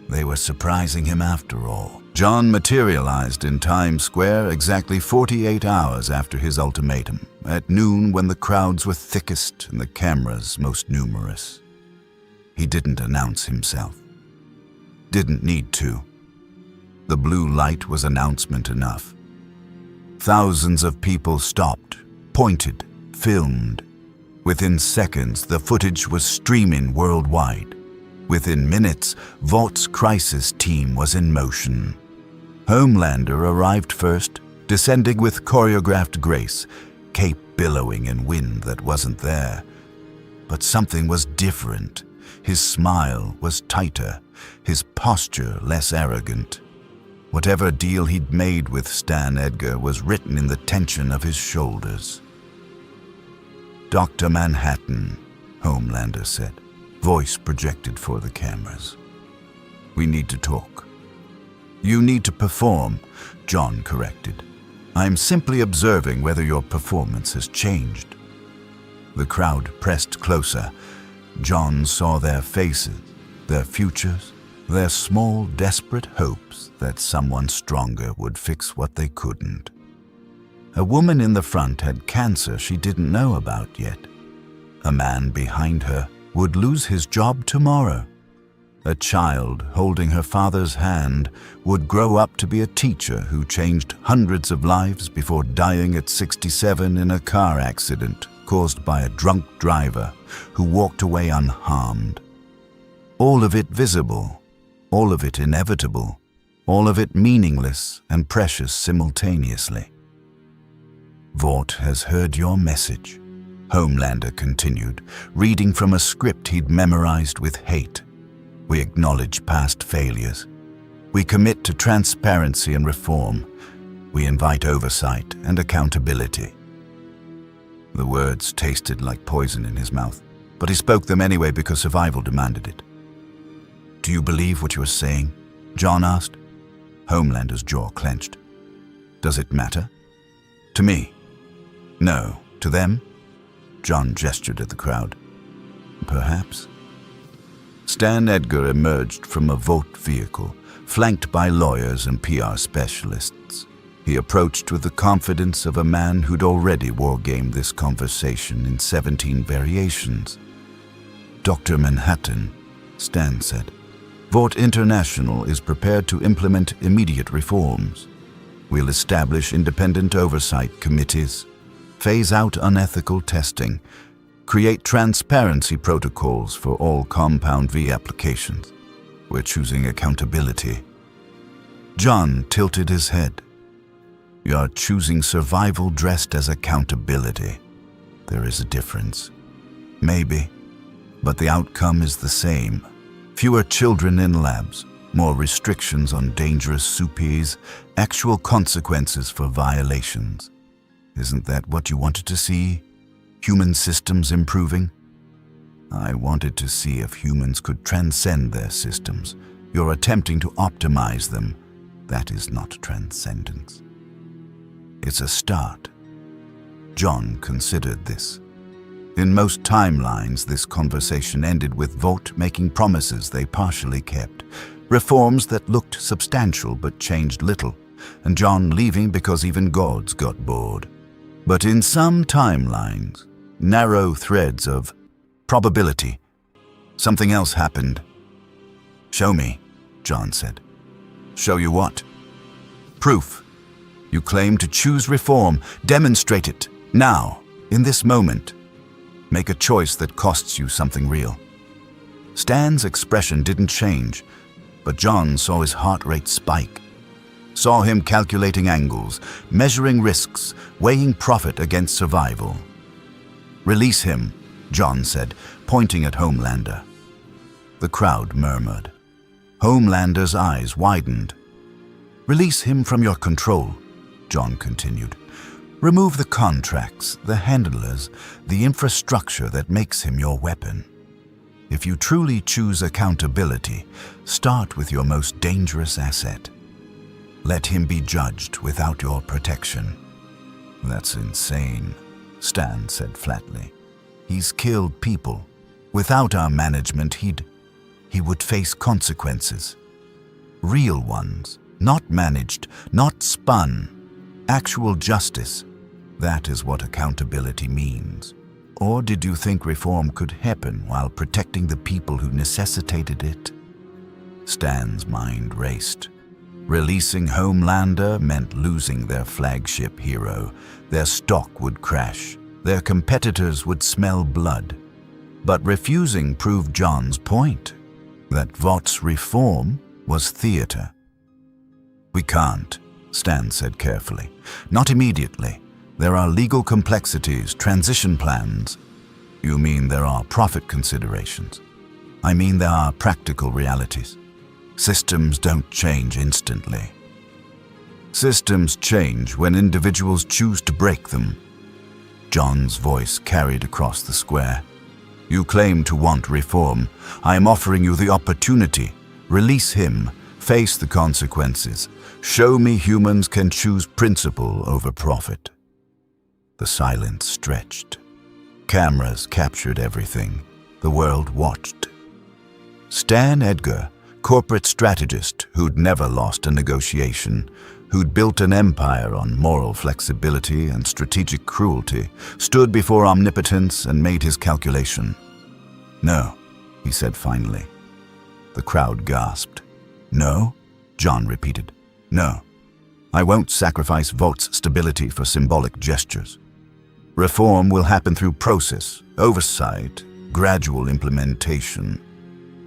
They were surprising him after all. John materialized in Times Square exactly 48 hours after his ultimatum, at noon when the crowds were thickest and the cameras most numerous. He didn't announce himself. Didn't need to. The blue light was announcement enough. Thousands of people stopped, pointed, filmed. Within seconds, the footage was streaming worldwide. Within minutes, Vaught's crisis team was in motion. Homelander arrived first, descending with choreographed grace, cape billowing in wind that wasn't there. But something was different. His smile was tighter, his posture less arrogant. Whatever deal he'd made with Stan Edgar was written in the tension of his shoulders. "Dr. Manhattan," Homelander said, voice projected for the cameras. "We need to talk." "You need to perform," John corrected. "I'm simply observing whether your performance has changed." The crowd pressed closer. John saw their faces, their futures, their small, desperate hopes that someone stronger would fix what they couldn't. A woman in the front had cancer she didn't know about yet. A man behind her would lose his job tomorrow. A child holding her father's hand would grow up to be a teacher who changed hundreds of lives before dying at 67 in a car accident caused by a drunk driver who walked away unharmed. All of it visible, all of it inevitable, all of it meaningless and precious simultaneously. Vought has heard your message, Homelander continued, reading from a script he'd memorized with hate. We acknowledge past failures. We commit to transparency and reform. We invite oversight and accountability. The words tasted like poison in his mouth, but he spoke them anyway because survival demanded it. Do you believe what you are saying? John asked. Homelander's jaw clenched. Does it matter? To me? No. To them? John gestured at the crowd. Perhaps. Stan Edgar emerged from a Vought vehicle, flanked by lawyers and PR specialists. He approached with the confidence of a man who'd already wargamed this conversation in 17 variations. Dr. Manhattan, Stan said, Vought International is prepared to implement immediate reforms. We'll establish independent oversight committees, phase out unethical testing, create transparency protocols for all Compound V applications. We're choosing accountability. John tilted his head. You're choosing survival dressed as accountability. There is a difference. Maybe, but the outcome is the same. Fewer children in labs, more restrictions on dangerous Supes, actual consequences for violations. Isn't that what you wanted to see? Human systems improving? I wanted to see if humans could transcend their systems. You're attempting to optimize them. That is not transcendence. It's a start. John considered this. In most timelines, this conversation ended with Vought making promises they partially kept, reforms that looked substantial but changed little, and John leaving because even gods got bored. But in some timelines, narrow threads of probability, something else happened. Show me, John said. Show you what? Proof. You claim to choose reform. Demonstrate it. Now, in this moment. Make a choice that costs you something real. Stan's expression didn't change, but John saw his heart rate spike. Saw him calculating angles, measuring risks, weighing profit against survival. Release him, John said, pointing at Homelander. The crowd murmured. Homelander's eyes widened. Release him from your control, John continued. Remove the contracts, the handlers, the infrastructure that makes him your weapon. If you truly choose accountability, start with your most dangerous asset. Let him be judged without your protection. That's insane, Stan said flatly. He's killed people. Without our management, he would face consequences. Real ones, not managed, not spun. Actual justice. That is what accountability means. Or did you think reform could happen while protecting the people who necessitated it? Stan's mind raced. Releasing Homelander meant losing their flagship hero. Their stock would crash. Their competitors would smell blood. But refusing proved John's point, that Vought's reform was theater. We can't, Stan said carefully. Not immediately. There are legal complexities, transition plans. You mean there are profit considerations? I mean there are practical realities. Systems don't change instantly. Systems change when individuals choose to break them. John's voice carried across the square. You claim to want reform. I am offering you the opportunity. Release him. Face the consequences. Show me humans can choose principle over profit. The silence stretched. Cameras captured everything. The world watched. Stan Edgar, corporate strategist who'd never lost a negotiation, who'd built an empire on moral flexibility and strategic cruelty, stood before omnipotence and made his calculation. "No," he said finally. The crowd gasped. "No?" John repeated. "No. I won't sacrifice Vaught's stability for symbolic gestures. Reform will happen through process, oversight, gradual implementation,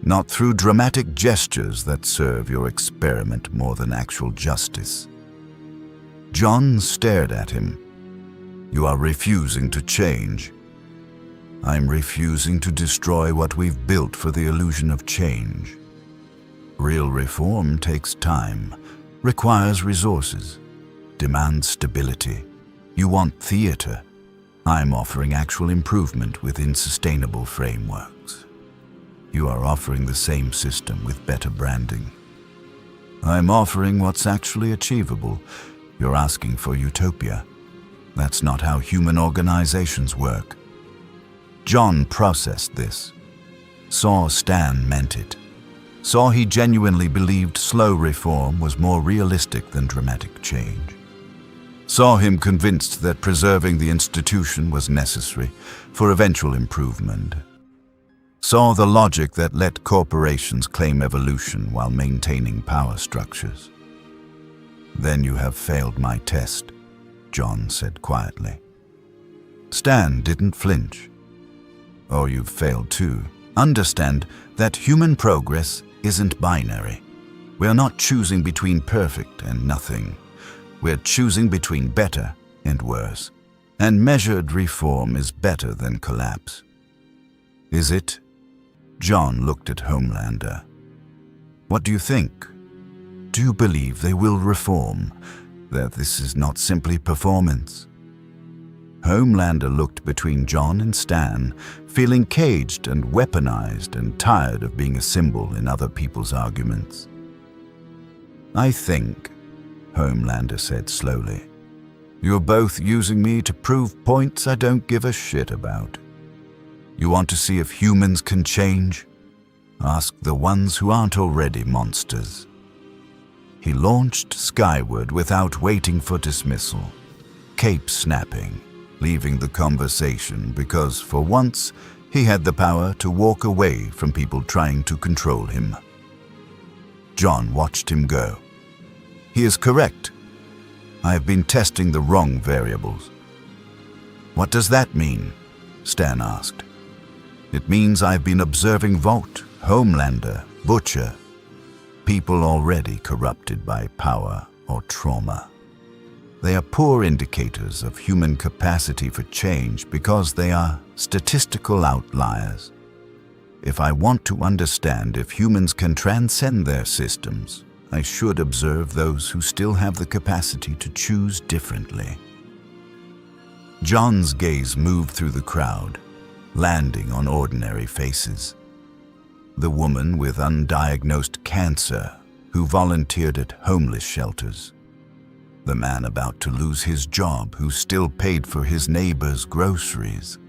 not through dramatic gestures that serve your experiment more than actual justice." John stared at him. "You are refusing to change." "I'm refusing to destroy what we've built for the illusion of change. Real reform takes time, requires resources, demands stability. You want theater. I'm offering actual improvement within sustainable frameworks. You are offering the same system with better branding. I'm offering what's actually achievable. You're asking for utopia. That's not how human organizations work." John processed this, saw Stan meant it, saw he genuinely believed slow reform was more realistic than dramatic change, saw him convinced that preserving the institution was necessary for eventual improvement, saw the logic that let corporations claim evolution while maintaining power structures. "Then you have failed my test," John said quietly. Stan didn't flinch. "Oh, you've failed too. Understand that human progress isn't binary. We're not choosing between perfect and nothing. We're choosing between better and worse. And measured reform is better than collapse." "Is it?" John looked at Homelander. "What do you think? Do you believe they will reform? That this is not simply performance?" Homelander looked between John and Stan, feeling caged and weaponized and tired of being a symbol in other people's arguments. "I think," Homelander said slowly, "you're both using me to prove points I don't give a shit about. You want to see if humans can change? Ask the ones who aren't already monsters." He launched skyward without waiting for dismissal, cape snapping, leaving the conversation because, for once, he had the power to walk away from people trying to control him. John watched him go. "He is correct. I have been testing the wrong variables." "What does that mean?" Stan asked. "It means I've been observing Vought, Homelander, Butcher, people already corrupted by power or trauma. They are poor indicators of human capacity for change because they are statistical outliers. If I want to understand if humans can transcend their systems, I should observe those who still have the capacity to choose differently." John's gaze moved through the crowd, landing on ordinary faces. The woman with undiagnosed cancer who volunteered at homeless shelters. The man about to lose his job who still paid for his neighbor's groceries.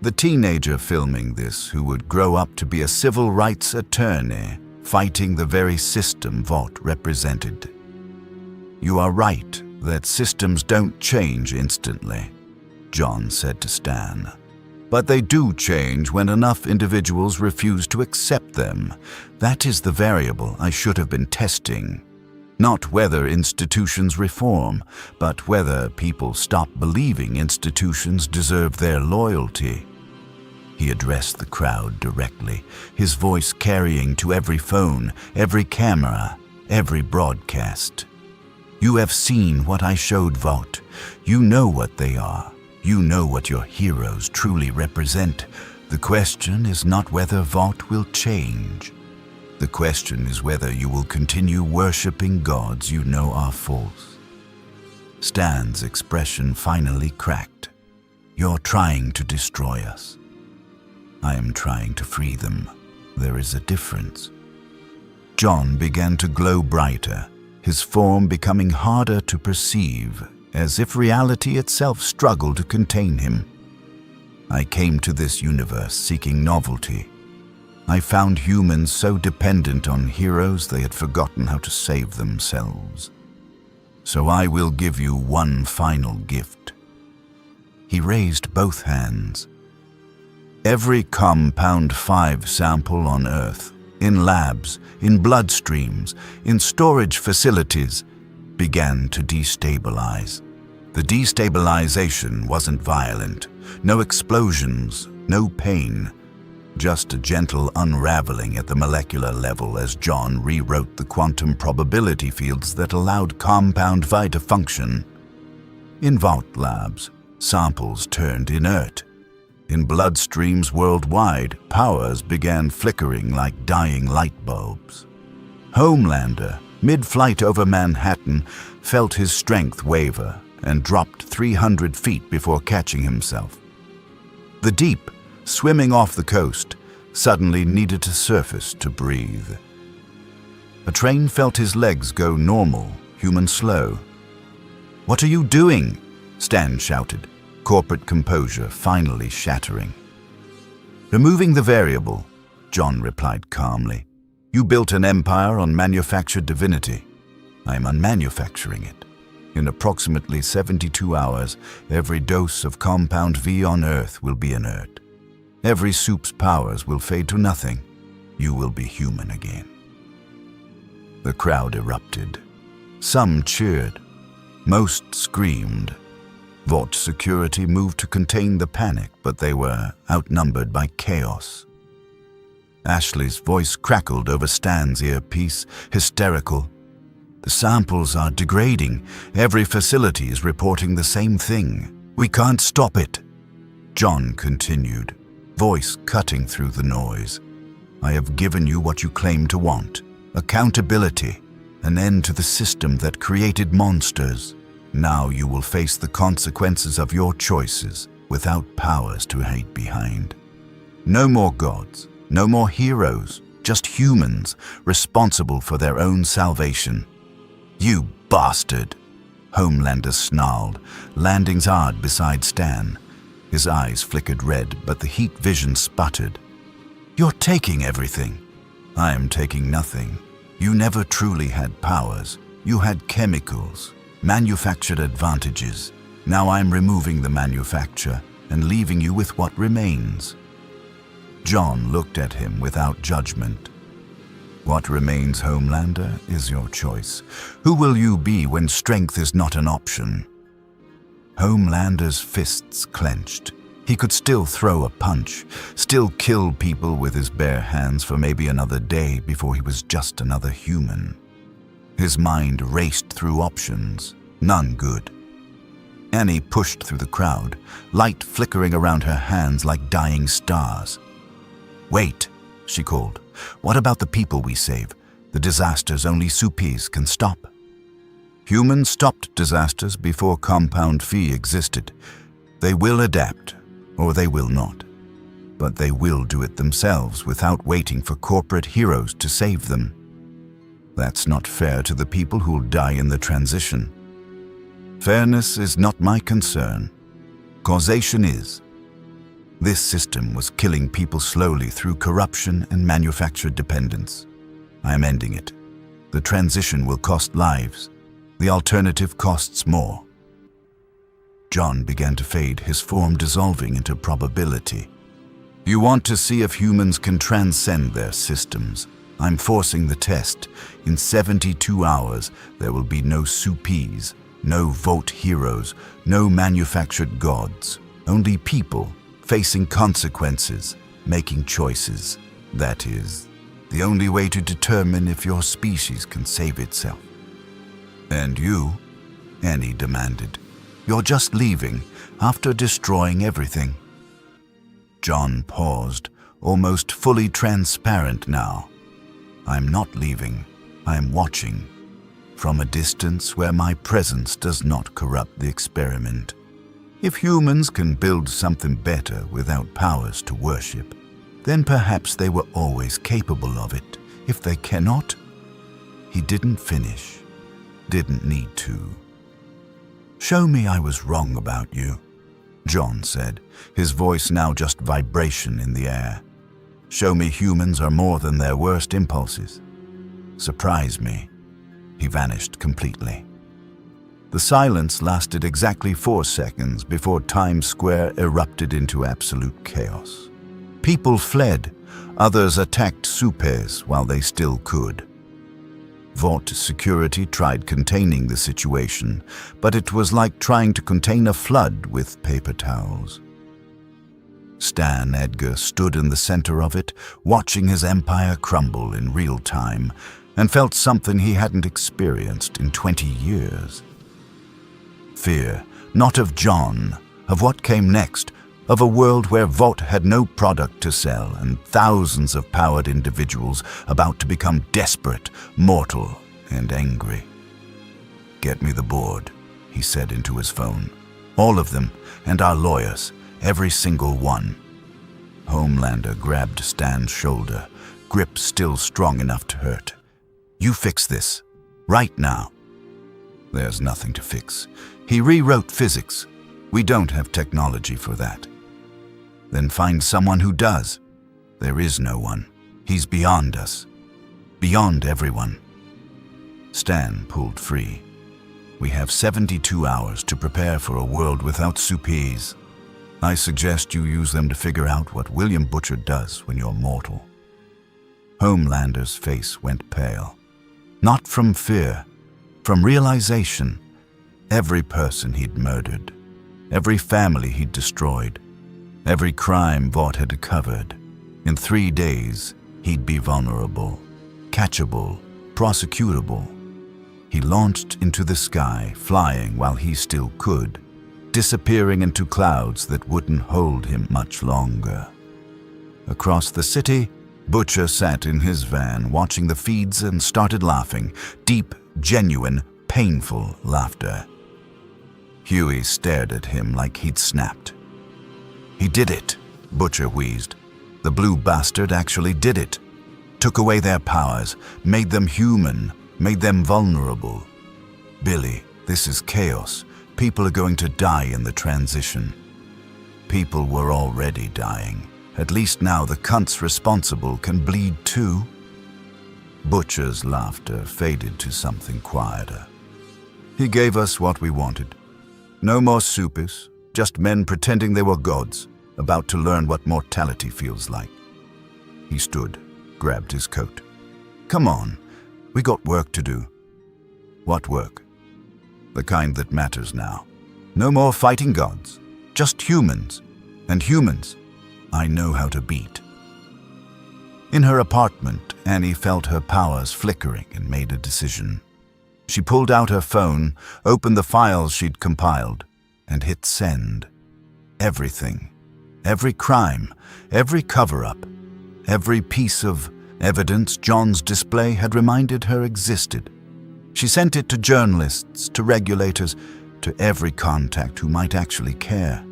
The teenager filming this who would grow up to be a civil rights attorney fighting the very system Vought represented. "You are right that systems don't change instantly," John said to Stan. "But they do change when enough individuals refuse to accept them. That is the variable I should have been testing. Not whether institutions reform, but whether people stop believing institutions deserve their loyalty." He addressed the crowd directly, his voice carrying to every phone, every camera, every broadcast. "You have seen what I showed Vought. You know what they are. You know what your heroes truly represent. The question is not whether Vought will change. The question is whether you will continue worshipping gods you know are false." Stan's expression finally cracked. "You're trying to destroy us. I am trying to free them. There is a difference." John began to glow brighter, his form becoming harder to perceive, as if reality itself struggled to contain him. I came to this universe seeking novelty. I found humans so dependent on heroes they had forgotten how to save themselves. So I will give you one final gift." He raised both hands. Every compound 5 sample on Earth, in labs, in bloodstreams, in storage facilities, began to destabilize. The destabilization wasn't violent. No explosions, no pain. Just a gentle unraveling at the molecular level as John rewrote the quantum probability fields that allowed compound Vi to function. In Vought labs, samples turned inert. In bloodstreams worldwide, powers began flickering like dying light bulbs. Homelander, mid-flight over Manhattan, felt his strength waver and dropped 300 feet before catching himself. The deep, swimming off the coast, suddenly needed to surface to breathe. A train felt his legs go normal, human slow. "What are you doing?" Stan shouted, corporate composure finally shattering. "Removing the variable," John replied calmly. "You built an empire on manufactured divinity. I'm unmanufacturing it. In approximately 72 hours, every dose of compound V on Earth will be inert. Every Supes' powers will fade to nothing. You will be human again." The crowd erupted. Some cheered. Most screamed. Vought security moved to contain the panic, but they were outnumbered by chaos. Ashley's voice crackled over Stan's earpiece, hysterical. "The samples are degrading. Every facility is reporting the same thing. We can't stop it." John continued, voice cutting through the noise. "I have given you what you claim to want. Accountability. An end to the system that created monsters. Now you will face the consequences of your choices without powers to hide behind. No more gods, no more heroes, just humans responsible for their own salvation." "You bastard!" Homelander snarled, landing hard beside Stan. His eyes flickered red, but the heat vision sputtered. "You're taking everything." "I am taking nothing. You never truly had powers. You had chemicals, manufactured advantages. Now I'm removing the manufacture and leaving you with what remains." John looked at him without judgment. "What remains, Homelander, is your choice. Who will you be when strength is not an option?" Homelander's fists clenched. He could still throw a punch, still kill people with his bare hands for maybe another day before he was just another human. His mind raced through options, none good. Annie pushed through the crowd, light flickering around her hands like dying stars. "Wait," she called. "What about the people we save? The disasters only Supes can stop." Humans stopped disasters before Compound Phi existed. They will adapt, or they will not. But they will do it themselves without waiting for corporate heroes to save them. That's not fair to the people who'll die in the transition. Fairness is not my concern. Causation is. This system was killing people slowly through corruption and manufactured dependence. I am ending it. The transition will cost lives. The alternative costs more. John began to fade, his form dissolving into probability. "You want to see if humans can transcend their systems. I'm forcing the test. In 72 hours, there will be no Supes, no Vought heroes, no manufactured gods. Only people facing consequences, making choices. That is the only way to determine if your species can save itself." "And you?" Annie demanded. "You're just leaving, after destroying everything." John paused, almost fully transparent now. "I'm not leaving. I'm watching. From a distance where my presence does not corrupt the experiment. If humans can build something better without powers to worship, then perhaps they were always capable of it. If they cannot..." He didn't finish. Didn't need to. "Show me I was wrong about you." John said, his voice now just vibration in the air. Show me humans are more than their worst impulses. Surprise me. He vanished completely. The silence lasted exactly 4 seconds before Times Square erupted into absolute chaos. People fled, others attacked Supes while they still could. Vought security tried containing the situation, but it was like trying to contain a flood with paper towels. Stan Edgar stood in the center of it, watching his empire crumble in real time, and felt something he hadn't experienced in 20 years. Fear, not of John, of what came next, of a world where Vought had no product to sell and thousands of powered individuals about to become desperate, mortal, and angry. Get me the board, he said into his phone. All of them, and our lawyers, every single one. Homelander grabbed Stan's shoulder, grip still strong enough to hurt. You fix this, right now. There's nothing to fix. He rewrote physics. We don't have technology for that. Then find someone who does. There is no one. He's beyond us. Beyond everyone. Stan pulled free. We have 72 hours to prepare for a world without Supes. I suggest you use them to figure out what William Butcher does when you're mortal. Homelander's face went pale. Not from fear, from realization. Every person he'd murdered, every family he'd destroyed, every crime Vought had covered. In 3 days, he'd be vulnerable, catchable, prosecutable. He launched into the sky, flying while he still could, disappearing into clouds that wouldn't hold him much longer. Across the city, Butcher sat in his van watching the feeds and started laughing, deep, genuine, painful laughter. Huey stared at him like he'd snapped. He did it, Butcher wheezed. The blue bastard actually did it. Took away their powers, made them human, made them vulnerable. Billy, this is chaos. People are going to die in the transition. People were already dying. At least now the cunts responsible can bleed too. Butcher's laughter faded to something quieter. He gave us what we wanted. No more Supes, just men pretending they were gods, about to learn what mortality feels like. He stood, grabbed his coat. Come on, we got work to do. What work? The kind that matters now. No more fighting gods, just humans. And humans, I know how to beat. In her apartment, Annie felt her powers flickering and made a decision. She pulled out her phone, opened the files she'd compiled, and hit send. Everything, every crime, every cover-up, every piece of evidence John's display had reminded her existed. She sent it to journalists, to regulators, to every contact who might actually care.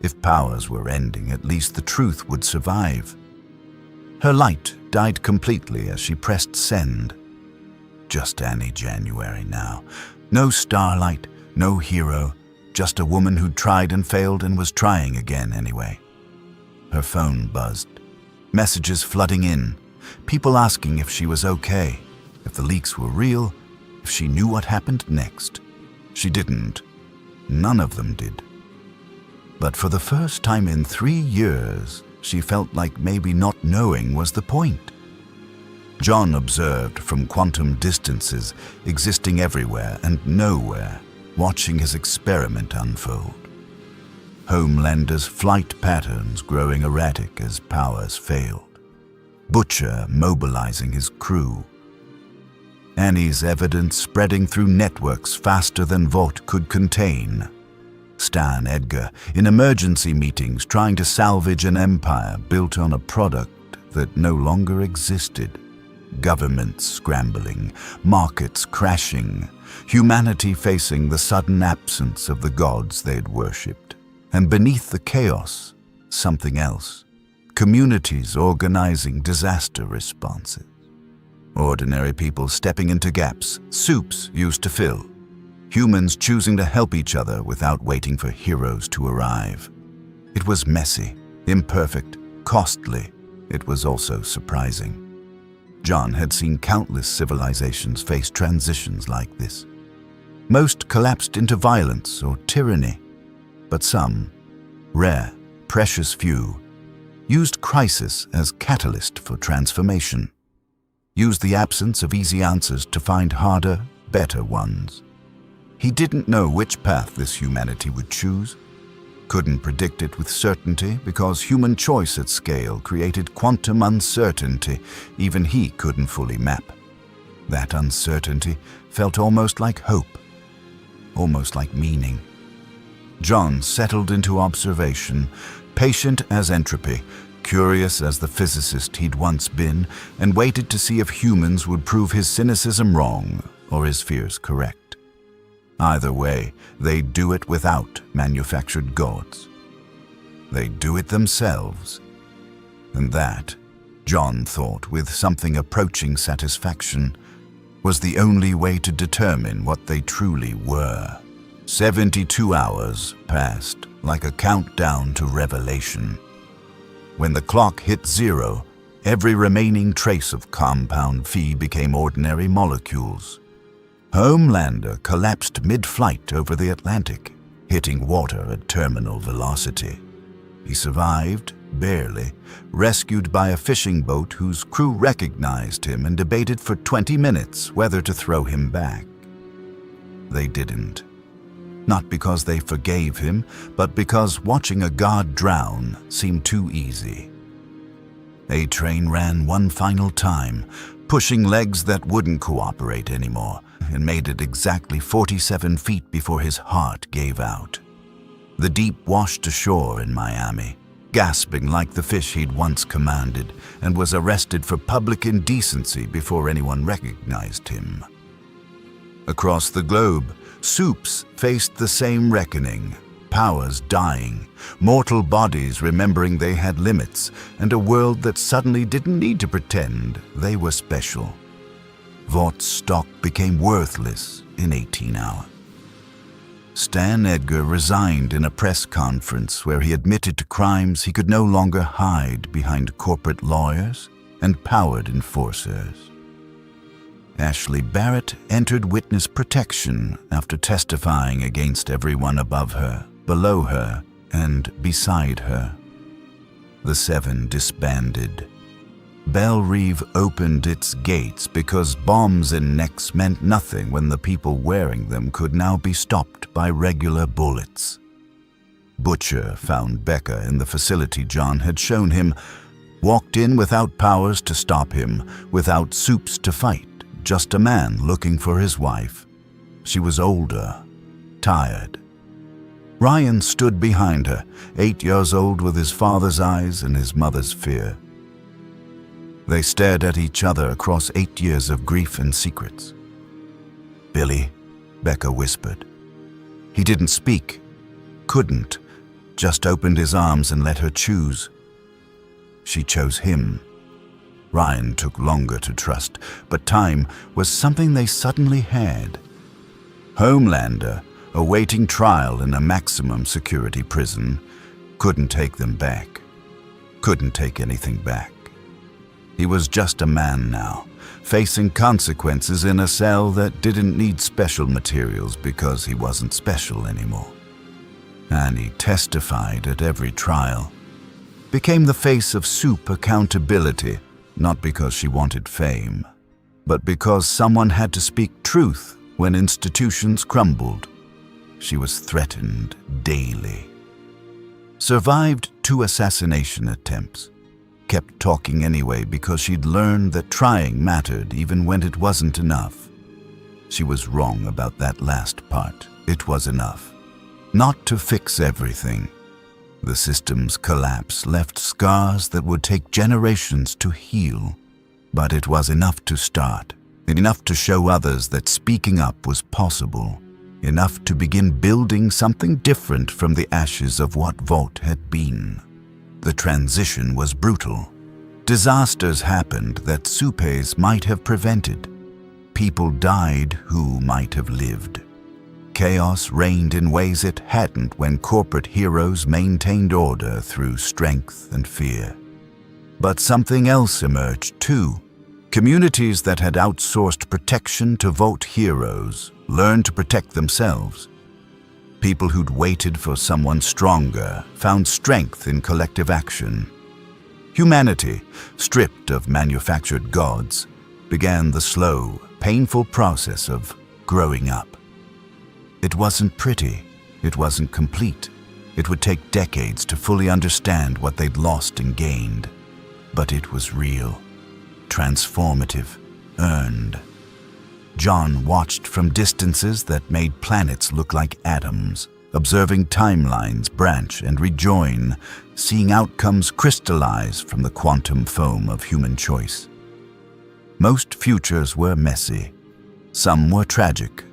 If powers were ending, at least the truth would survive. Her light died completely as she pressed send. Just Annie January now. No Starlight, no hero, just a woman who'd tried and failed and was trying again anyway. Her phone buzzed. Messages flooding in. People asking if she was okay, if the leaks were real, if she knew what happened next. She didn't. None of them did. But for the first time in 3 years, she felt like maybe not knowing was the point. John observed from quantum distances, existing everywhere and nowhere, watching his experiment unfold. Homelander's flight patterns growing erratic as powers failed. Butcher mobilizing his crew. Annie's evidence spreading through networks faster than Vought could contain. Stan Edgar in emergency meetings trying to salvage an empire built on a product that no longer existed. Governments scrambling, markets crashing, humanity facing the sudden absence of the gods they'd worshipped. And beneath the chaos, something else. Communities organizing disaster responses. Ordinary people stepping into gaps Supes used to fill. humans choosing to help each other without waiting for heroes to arrive. It was messy, imperfect, costly. It was also surprising. John had seen countless civilizations face transitions like this. Most collapsed into violence or tyranny, but some, rare, precious few, used crisis as catalyst for transformation, used the absence of easy answers to find harder, better ones. He didn't know which path this humanity would choose, couldn't predict it with certainty because human choice at scale created quantum uncertainty even he couldn't fully map. That uncertainty felt almost like hope, almost like meaning. John settled into observation, patient as entropy, curious as the physicist he'd once been, and waited to see if humans would prove his cynicism wrong or his fears correct. Either way, they'd do it without manufactured gods. They'd do it themselves. And that, John thought with something approaching satisfaction, was the only way to determine what they truly were. 72 hours passed like a countdown to revelation. When the clock hit 0, every remaining trace of compound phi became ordinary molecules. Homelander collapsed mid-flight over the Atlantic, hitting water at terminal velocity. He survived, barely, rescued by a fishing boat whose crew recognized him and debated for 20 minutes whether to throw him back. They didn't. Not because they forgave him, but because watching a god drown seemed too easy. A-Train ran one final time, pushing legs that wouldn't cooperate anymore, and made it exactly 47 feet before his heart gave out. The Deep washed ashore in Miami, gasping like the fish he'd once commanded, and was arrested for public indecency before anyone recognized him. Across the globe, Supes faced the same reckoning, powers dying, mortal bodies remembering they had limits, and a world that suddenly didn't need to pretend they were special. Vaught's stock became worthless in 18 hours. Stan Edgar resigned in a press conference where he admitted to crimes he could no longer hide behind corporate lawyers and powered enforcers. Ashley Barrett entered witness protection after testifying against everyone above her, below her, and beside her. The Seven disbanded. Belle Reve opened its gates because bombs in necks meant nothing when the people wearing them could now be stopped by regular bullets. Butcher found Becca in the facility John had shown him, walked in without powers to stop him, without Supes to fight, just a man looking for his wife. She was older, tired. Ryan stood behind her, 8 years old with his father's eyes and his mother's fear. They stared at each other across 8 years of grief and secrets. "Billy," Becca whispered. He didn't speak, couldn't, just opened his arms and let her choose. She chose him. Ryan took longer to trust, but time was something they suddenly had. Homelander, awaiting trial in a maximum security prison, couldn't take them back, couldn't take anything back. He was just a man now, facing consequences in a cell that didn't need special materials because he wasn't special anymore. And he testified at every trial, became the face of Supe accountability, not because she wanted fame, but because someone had to speak truth when institutions crumbled. She was threatened daily. Survived 2 assassination attempts. Kept talking anyway because she'd learned that trying mattered even when it wasn't enough. She was wrong about that last part. It was enough. Not to fix everything. The system's collapse left scars that would take generations to heal. But it was enough to start. Enough to show others that speaking up was possible. Enough to begin building something different from the ashes of what Vought had been. The transition was brutal. Disasters happened that Supes might have prevented. People died who might have lived. Chaos reigned in ways it hadn't when corporate heroes maintained order through strength and fear. But something else emerged too. Communities that had outsourced protection to Vought heroes learned to protect themselves. People who'd waited for someone stronger found strength in collective action. Humanity, stripped of manufactured gods, began the slow, painful process of growing up. It wasn't pretty, it wasn't complete. It would take decades to fully understand what they'd lost and gained. But it was real, transformative, earned. John watched from distances that made planets look like atoms, observing timelines branch and rejoin, seeing outcomes crystallize from the quantum foam of human choice. Most futures were messy. Some were tragic.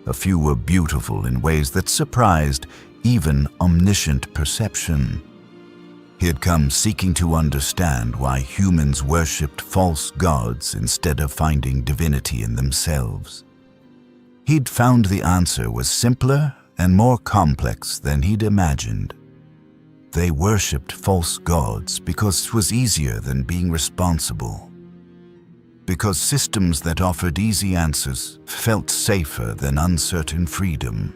A few were beautiful in ways that surprised even omniscient perception. He had come seeking to understand why humans worshipped false gods instead of finding divinity in themselves. He'd found the answer was simpler and more complex than he'd imagined. They worshipped false gods because it was easier than being responsible. Because systems that offered easy answers felt safer than uncertain freedom.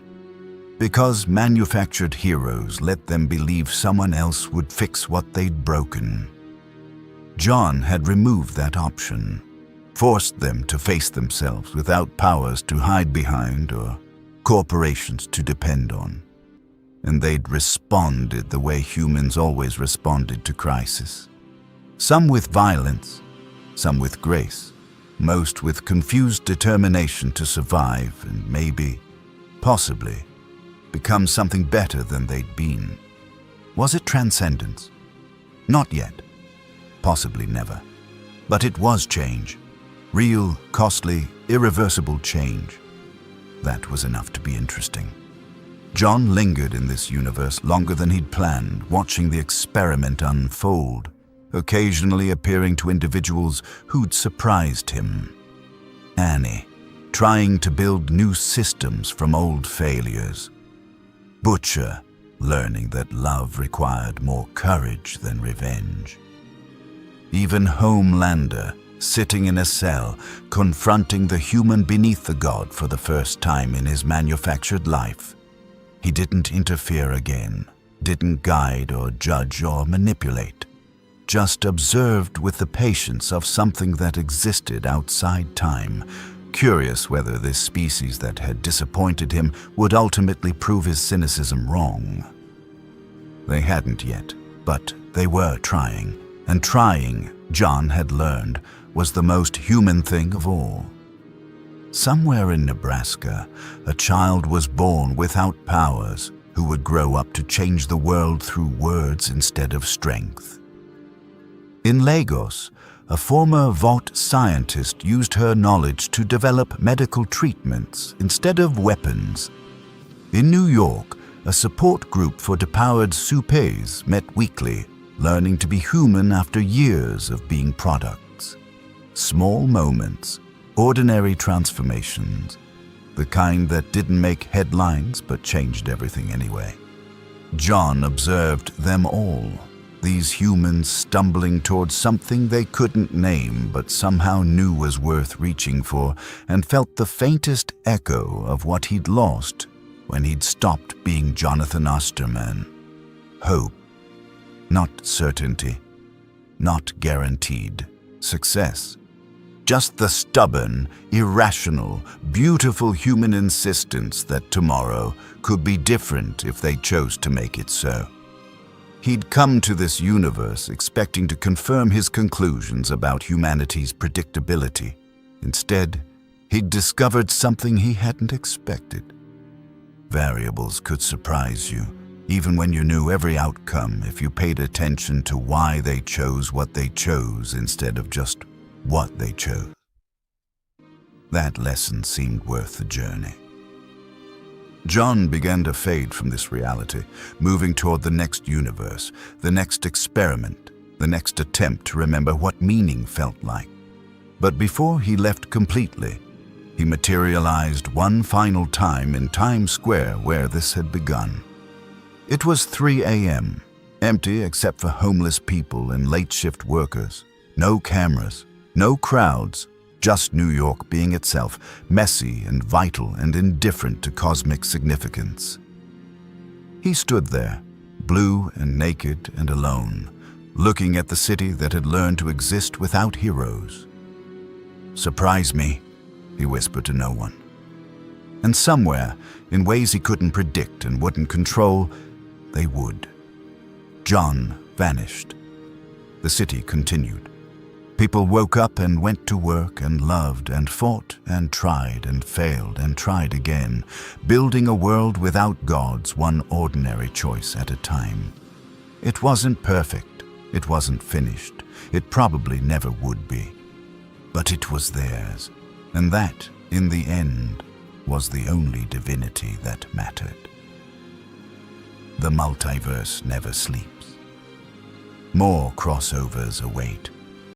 Because manufactured heroes let them believe someone else would fix what they'd broken. John had removed that option, forced them to face themselves without powers to hide behind or corporations to depend on. And they'd responded the way humans always responded to crisis. Some with violence, some with grace, most with confused determination to survive and maybe, possibly, become something better than they'd been. Was it transcendence? Not yet. Possibly never. But it was change. Real, costly, irreversible change. That was enough to be interesting. John lingered in this universe longer than he'd planned, watching the experiment unfold, occasionally appearing to individuals who'd surprised him. Annie, trying to build new systems from old failures. Butcher, learning that love required more courage than revenge. Even Homelander, sitting in a cell, confronting the human beneath the god for the first time in his manufactured life. He didn't interfere again, didn't guide or judge or manipulate, just observed with the patience of something that existed outside time, curious whether this species that had disappointed him would ultimately prove his cynicism wrong. They hadn't yet, but they were trying, and trying, John had learned, was the most human thing of all. Somewhere in Nebraska, a child was born without powers who would grow up to change the world through words instead of strength. In Lagos, a former Vought scientist used her knowledge to develop medical treatments instead of weapons. In New York, a support group for depowered Supes met weekly, learning to be human after years of being products. Small moments, ordinary transformations, the kind that didn't make headlines but changed everything anyway. John observed them all. These humans stumbling towards something they couldn't name but somehow knew was worth reaching for, and felt the faintest echo of what he'd lost when he'd stopped being Jonathan Osterman. Hope. Not certainty. Not guaranteed success. Just the stubborn, irrational, beautiful human insistence that tomorrow could be different if they chose to make it so. He'd come to this universe expecting to confirm his conclusions about humanity's predictability. Instead, he'd discovered something he hadn't expected. Variables could surprise you, even when you knew every outcome, if you paid attention to why they chose what they chose instead of just what they chose. That lesson seemed worth the journey. John began to fade from this reality, moving toward the next universe, the next experiment, the next attempt to remember what meaning felt like. But before he left completely, He materialized one final time in Times Square where this had begun. It was 3 a.m., empty except for homeless people and late-shift workers. No cameras, no crowds, just New York being itself, messy and vital and indifferent to cosmic significance. He stood there, blue and naked and alone, looking at the city that had learned to exist without heroes. "Surprise me," he whispered to no one. And somewhere, in ways he couldn't predict and wouldn't control, they would. John vanished. The city continued. People woke up and went to work and loved and fought and tried and failed and tried again, building a world without gods, one ordinary choice at a time. It wasn't perfect. It wasn't finished. It probably never would be. But it was theirs, and that, in the end, was the only divinity that mattered. The multiverse never sleeps. More crossovers await.